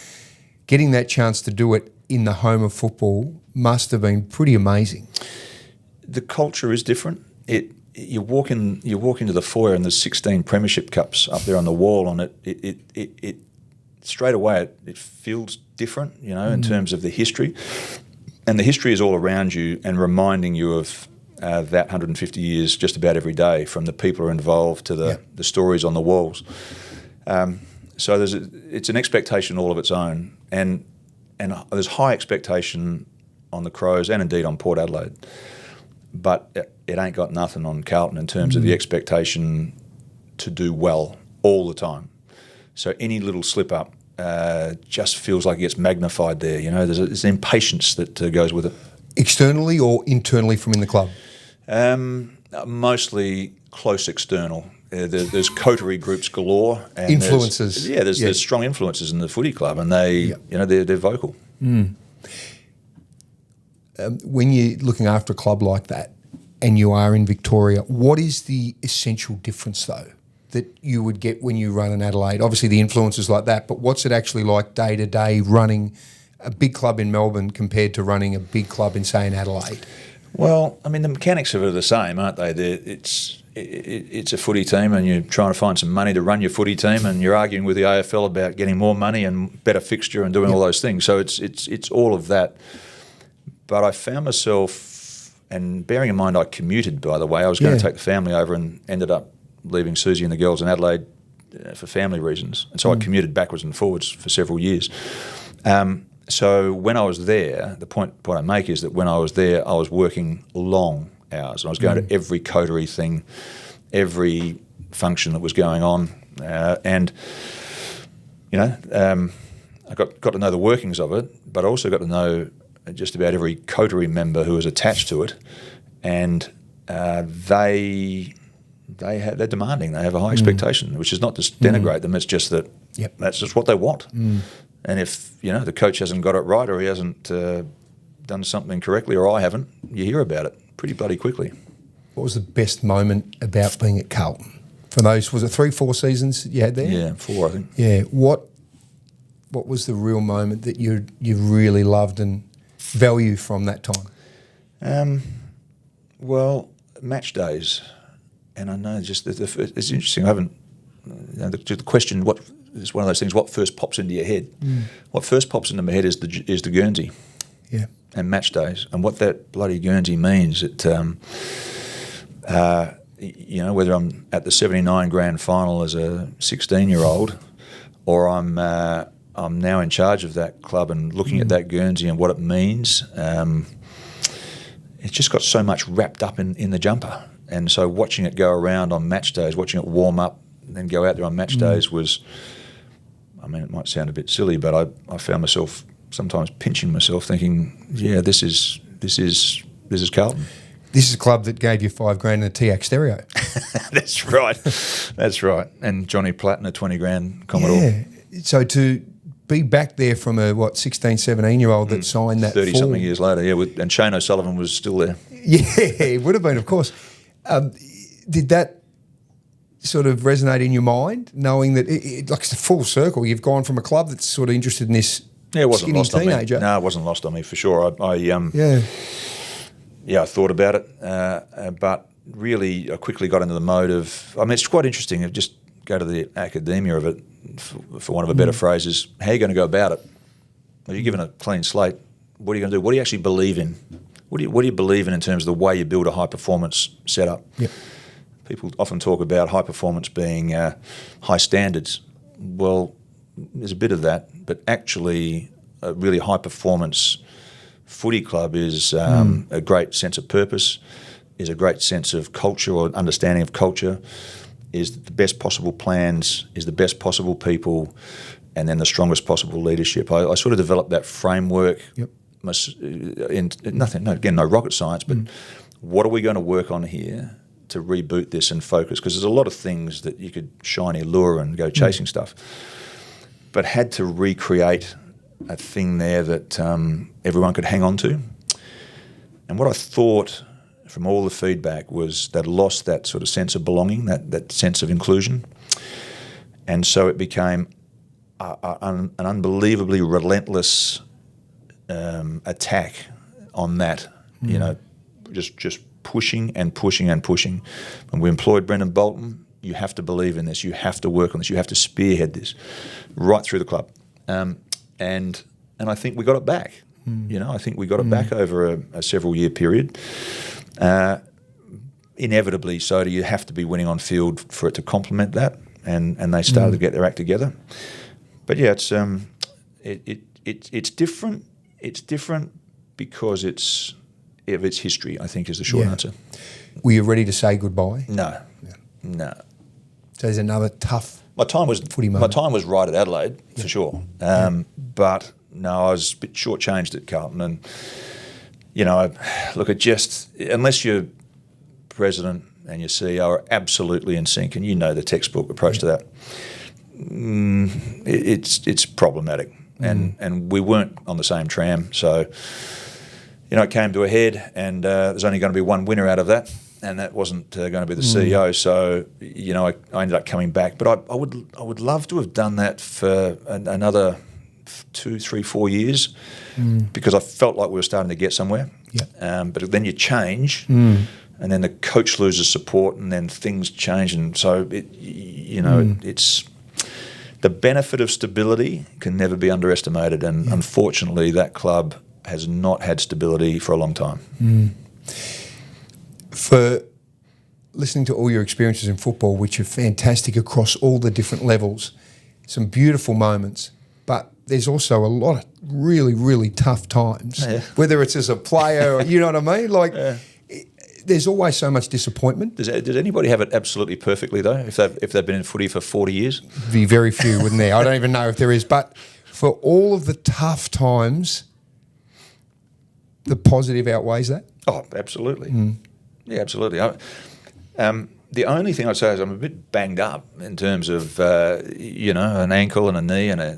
getting that chance to do it in the home of football must have been pretty amazing. The culture is different. You walk into the foyer and there's 16 premiership cups up there on the wall, and it straight away it feels different, in terms of the history. And the history is all around you and reminding you of that 150 years just about every day, from the people who are involved to the stories on the walls. So it's an expectation all of its own, and there's high expectation on the Crows and indeed on Port Adelaide, but it ain't got nothing on Carlton in terms of the expectation to do well all the time. So any little slip up just feels like it gets magnified there. There's an impatience that goes with it. Externally or internally from in the club? Mostly close external. There's coterie groups galore. And influences. There's strong influences in the footy club, and they're vocal. When you're looking after a club like that and you are in Victoria, what is the essential difference, though, that you would get when you run an Adelaide? Obviously the influences like that, but what's it actually like day to day running a big club in Melbourne compared to running a big club in, say, in Adelaide? Well, I mean, the mechanics of it are the same, aren't they? It's a footy team, and you're trying to find some money to run your footy team, and you're arguing with the AFL about getting more money and better fixture and doing all those things. So it's all of that. But I found myself, and bearing in mind I commuted, by the way, I was going to take the family over and ended up leaving Susie and the girls in Adelaide for family reasons. And so I commuted backwards and forwards for several years. So when I was there, the point I make is that when I was there, I was working long hours. And I was going to every coterie thing, every function that was going on. And, you know, I got to know the workings of it, but I also got to know just about every coterie member who was attached to it. And they're demanding. They have a high expectation, which is not to denigrate them. It's just that that's just what they want. And if, you know, the coach hasn't got it right, or he hasn't done something correctly, or I haven't, you hear about it pretty bloody quickly. What was the best moment about being at Carlton? For those, was it 3-4 seasons you had there? Yeah, 4, I think. Yeah. What was the real moment that you really loved and value from that time? Well, match days. And I know just it's interesting. I haven't, you know, the question, what is one of those things, what first pops into your head? What first pops into my head is the Guernsey. Yeah. And match days. And what that bloody Guernsey means, it, you know, whether I'm at the 79 grand final as a 16-year-old, or I'm now in charge of that club and looking at that Guernsey and what it means, it's just got so much wrapped up in the jumper. And so watching it go around on match days, watching it warm up and then go out there on match days was, I mean, it might sound a bit silly, but I found myself sometimes pinching myself thinking, yeah, this is Carlton. This is a club that gave you $5,000 in a TX stereo. That's right. That's right. And Johnny Platt and a 20 grand Commodore. Yeah. So to be back there from a, 16, 17-year-old that signed that 30-something years later, yeah, and Shane O'Sullivan was still there. Yeah, it would have been, of course. Did that sort of resonate in your mind, knowing that like it's a full circle? You've gone from a club that's sort of interested in this it wasn't skinny lost teenager. On me. No, it wasn't lost on me for sure. I thought about it, but really I quickly got into the mode of, I mean, it's quite interesting. Just go to the academia of it, for want of a better phrase, is how are you going to go about it? Are you given a clean slate? What are you going to do? What do you actually believe in? What do you believe in terms of the way you build a high-performance setup? Yep. People often talk about high performance being high standards. Well, there's a bit of that, but actually a really high-performance footy club is a great sense of purpose, is a great sense of culture or understanding of culture, is the best possible plans, is the best possible people, and then the strongest possible leadership. I sort of developed that framework. Yep. No rocket science, but what are we going to work on here to reboot this and focus? Because there's a lot of things that you could shiny lure and go chasing stuff, but had to recreate a thing there that everyone could hang on to. And what I thought from all the feedback was that lost that sort of sense of belonging, that sense of inclusion. And so it became an unbelievably relentless attack on that, you know, just pushing and pushing and pushing. When we employed Brendan Bolton, you have to believe in this, you have to work on this, you have to spearhead this right through the club. And I think we got it back. You know, I think we got it back over a several-year period. Inevitably, so do you have to be winning on field for it to complement that, and they started to get their act together. But yeah, it's different. It's different because it's history, I think, is the short answer. Were you ready to say goodbye? No. So there's another tough footy moment. My time was right at Adelaide, for sure. But no, I was a bit shortchanged at Carlton. And, you know, unless your president and your CEO are absolutely in sync, and you know the textbook approach to that, it's problematic. And we weren't on the same tram. So, you know, it came to a head, and there's only going to be one winner out of that, and that wasn't going to be the CEO. So, you know, I ended up coming back. But I would love to have done that for another 2, 3, 4 years because I felt like we were starting to get somewhere. Yeah. But then you change, and then the coach loses support, and then things change, and so it's the benefit of stability can never be underestimated, and unfortunately, that club has not had stability for a long time. For listening to all your experiences in football, which are fantastic across all the different levels, some beautiful moments, but there's also a lot of really, really tough times, whether it's as a player or, you know what I mean? Like, there's always so much disappointment. Does anybody have it absolutely perfectly, though, if they've been in footy for 40 years? Be very few, wouldn't there? I don't even know if there is. But for all of the tough times, the positive outweighs that? Oh, absolutely. Yeah, absolutely. The only thing I'd say is I'm a bit banged up in terms of, an ankle and a knee and a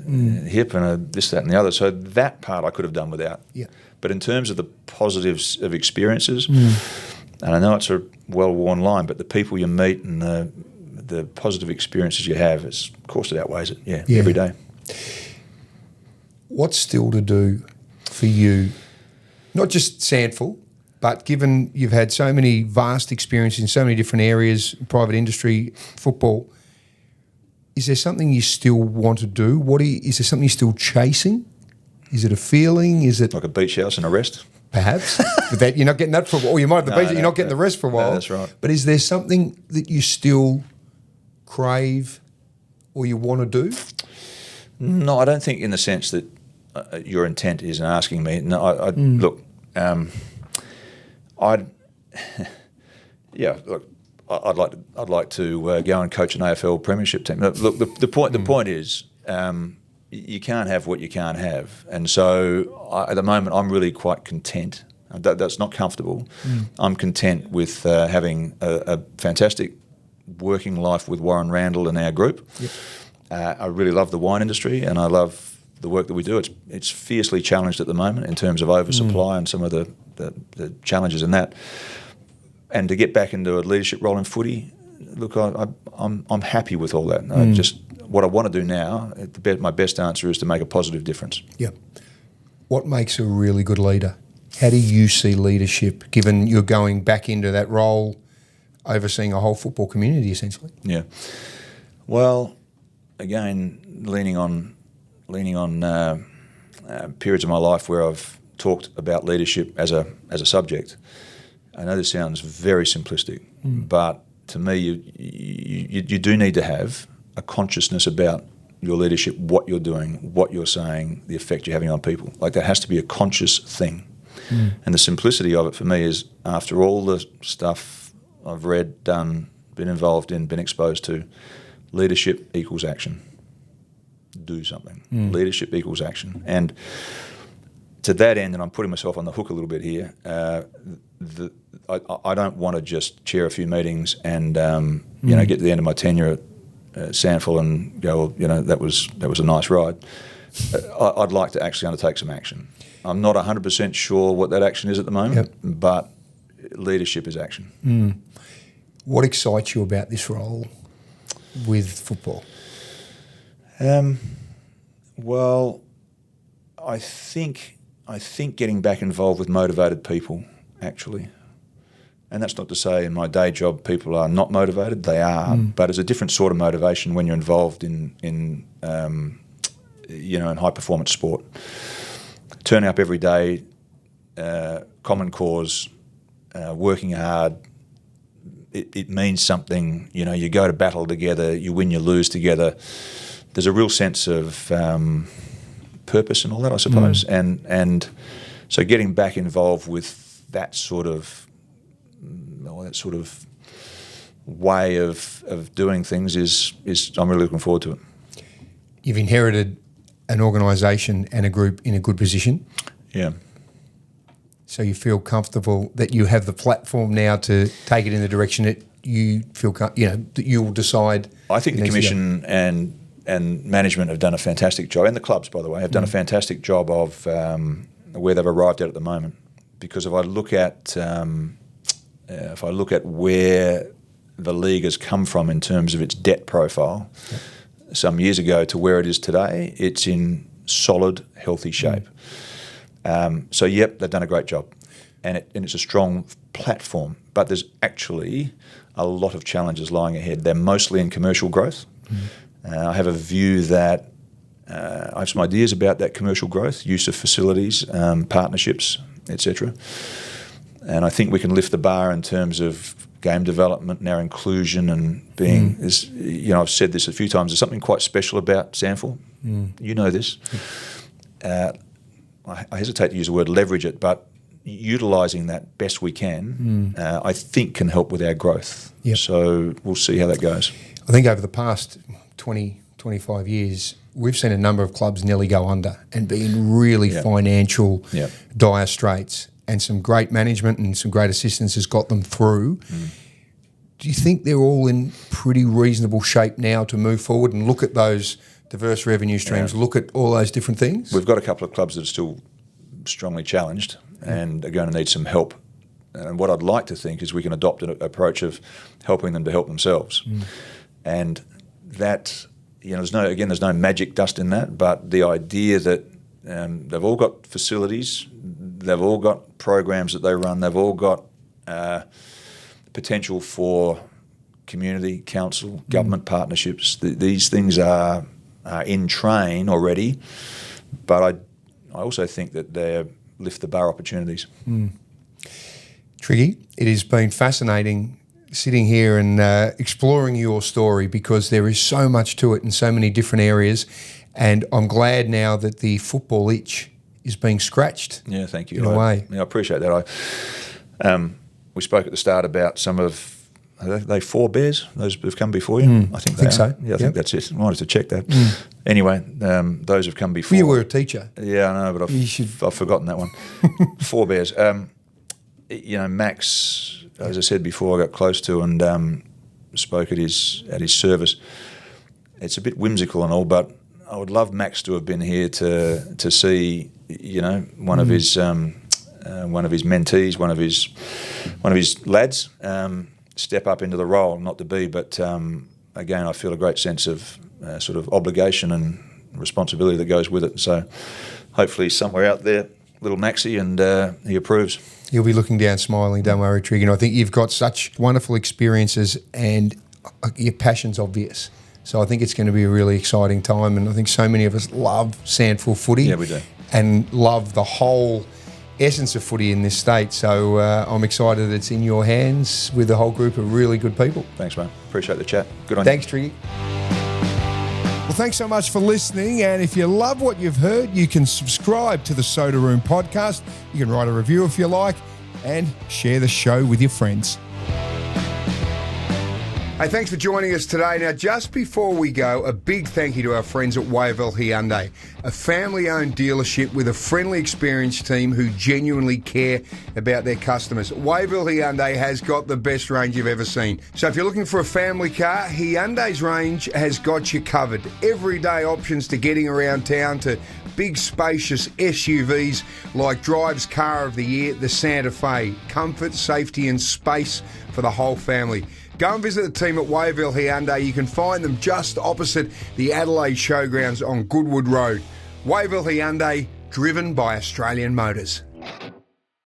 hip and a this, that and the other. So that part I could have done without. Yeah. But in terms of the positives of experiences, and I know it's a well-worn line, but the people you meet and the positive experiences you have, of course it outweighs it, every day. What's still to do for you, not just Sandful, but given you've had so many vast experiences in so many different areas, private industry, football, is there something you still want to do? Is there something you're still chasing? Is it a feeling? Is it like a beach house and a rest? Perhaps. But that you're not getting that for a while. Or you might have the beach, you're not getting the rest for a while. No, that's right. But is there something that you still crave or you want to do? No, I don't think in the sense that your intent is in asking me. No, look, I'd like to go and coach an AFL premiership team. Look, the point is you can't have what you can't have, and so at the moment I'm really quite content. That's not comfortable. I'm content with having a fantastic working life with Warren Randall and our group. Yep. I really love the wine industry, and I love the work that we do. It's fiercely challenged at the moment in terms of oversupply and some of the challenges in that. And to get back into a leadership role in footy, look, I'm happy with all that. What I want to do now, my best answer is to make a positive difference. Yeah. What makes a really good leader? How do you see leadership, given you're going back into that role, overseeing a whole football community, essentially? Yeah. Well, again, leaning on periods of my life where I've talked about leadership as a subject. I know this sounds very simplistic, but to me, you do need to have a consciousness about your leadership, what you're doing, what you're saying, the effect you're having on people. Like, that has to be a conscious thing. And the simplicity of it for me is, after all the stuff I've read, done, been involved in, been exposed to, leadership equals action. Do something. Leadership equals action. And to that end, and I'm putting myself on the hook a little bit here, I don't want to just chair a few meetings and get to the end of my tenure at Sandful and go, that was a nice ride. I'd like to actually undertake some action. I'm not 100% sure what that action is at the moment, but leadership is action. What excites you about this role with football? Well, I think getting back involved with motivated people, actually. And that's not to say in my day job people are not motivated, they are, but it's a different sort of motivation when you're involved in high performance sport. Turning up every day, common cause, working hard. It means something. You go to battle together, you win, you lose together. There's a real sense of purpose and all that, I suppose. And so getting back involved with that sort of way of doing things is I'm really looking forward to it. You've inherited an organisation and a group in a good position. Yeah. So you feel comfortable that you have the platform now to take it in the direction that you feel, that you'll decide. I think the Commission and management have done a fantastic job, and the clubs, by the way, have done a fantastic job of where they've arrived at the moment. Because if I look at where the league has come from in terms of its debt profile, some years ago to where it is today, it's in solid, healthy shape. So, yep, they've done a great job. And it's a strong platform. But there's actually a lot of challenges lying ahead. They're mostly in commercial growth. I have a view that I have some ideas about that commercial growth, use of facilities, partnerships, etc. And I think we can lift the bar in terms of game development and our inclusion and being, I've said this a few times, there's something quite special about Sandford. You know this. I hesitate to use the word leverage it, but utilising that best we can, I think can help with our growth. Yep. So we'll see how that goes. I think over the past 20, 25 years, we've seen a number of clubs nearly go under and be in really financial dire straits, and some great management and some great assistance has got them through. Do you think they're all in pretty reasonable shape now to move forward and look at those diverse revenue streams, look at all those different things? We've got a couple of clubs that are still strongly challenged and are going to need some help. And what I'd like to think is we can adopt an approach of helping them to help themselves. And that, there's no magic dust in that, but the idea that they've all got facilities, they've all got programs that they run, they've all got potential for community, council, government partnerships. These things are in train already, but I also think that they lift the bar opportunities. Triggy, it has been fascinating sitting here and exploring your story, because there is so much to it in so many different areas, and I'm glad now that the football itch is being scratched. Yeah, thank you. In a way. Yeah, I appreciate that. We spoke at the start about some of, are they four bears, those who've come before you? I think so. Yeah, I think that's it. I wanted to check that. Anyway, those have come before. You were a teacher. Yeah, I know, but I've forgotten that one. Four bears. Max, as I said before, I got close to and spoke at his service. It's a bit whimsical and all, but I would love Max to have been here to see, one of his mentees, one of his lads step up into the role, not to be, but again, I feel a great sense of sort of obligation and responsibility that goes with it. So hopefully somewhere out there, little Maxie, and he approves. You'll be looking down smiling, don't worry, Trigg. And I think you've got such wonderful experiences and your passion's obvious. So I think it's going to be a really exciting time, and I think so many of us love Sandford footy. Yeah, we do. And love the whole essence of footy in this state. So I'm excited that it's in your hands with a whole group of really good people. Thanks, mate. Appreciate the chat. Good on Thanks, Triggy. Well, thanks so much for listening. And if you love what you've heard, you can subscribe to the Soda Room podcast. You can write a review if you like, and share the show with your friends. Hey, thanks for joining us today. Now, just before we go, a big thank you to our friends at Wavell Hyundai, a family-owned dealership with a friendly, experienced team who genuinely care about their customers. Wavell Hyundai has got the best range you've ever seen. So if you're looking for a family car, Hyundai's range has got you covered. Everyday options to getting around town to big, spacious SUVs like Drive's Car of the Year, the Santa Fe. Comfort, safety and space for the whole family. Go and visit the team at Wavell Hyundai. You can find them just opposite the Adelaide Showgrounds on Goodwood Road. Wavell Hyundai, driven by Australian Motors.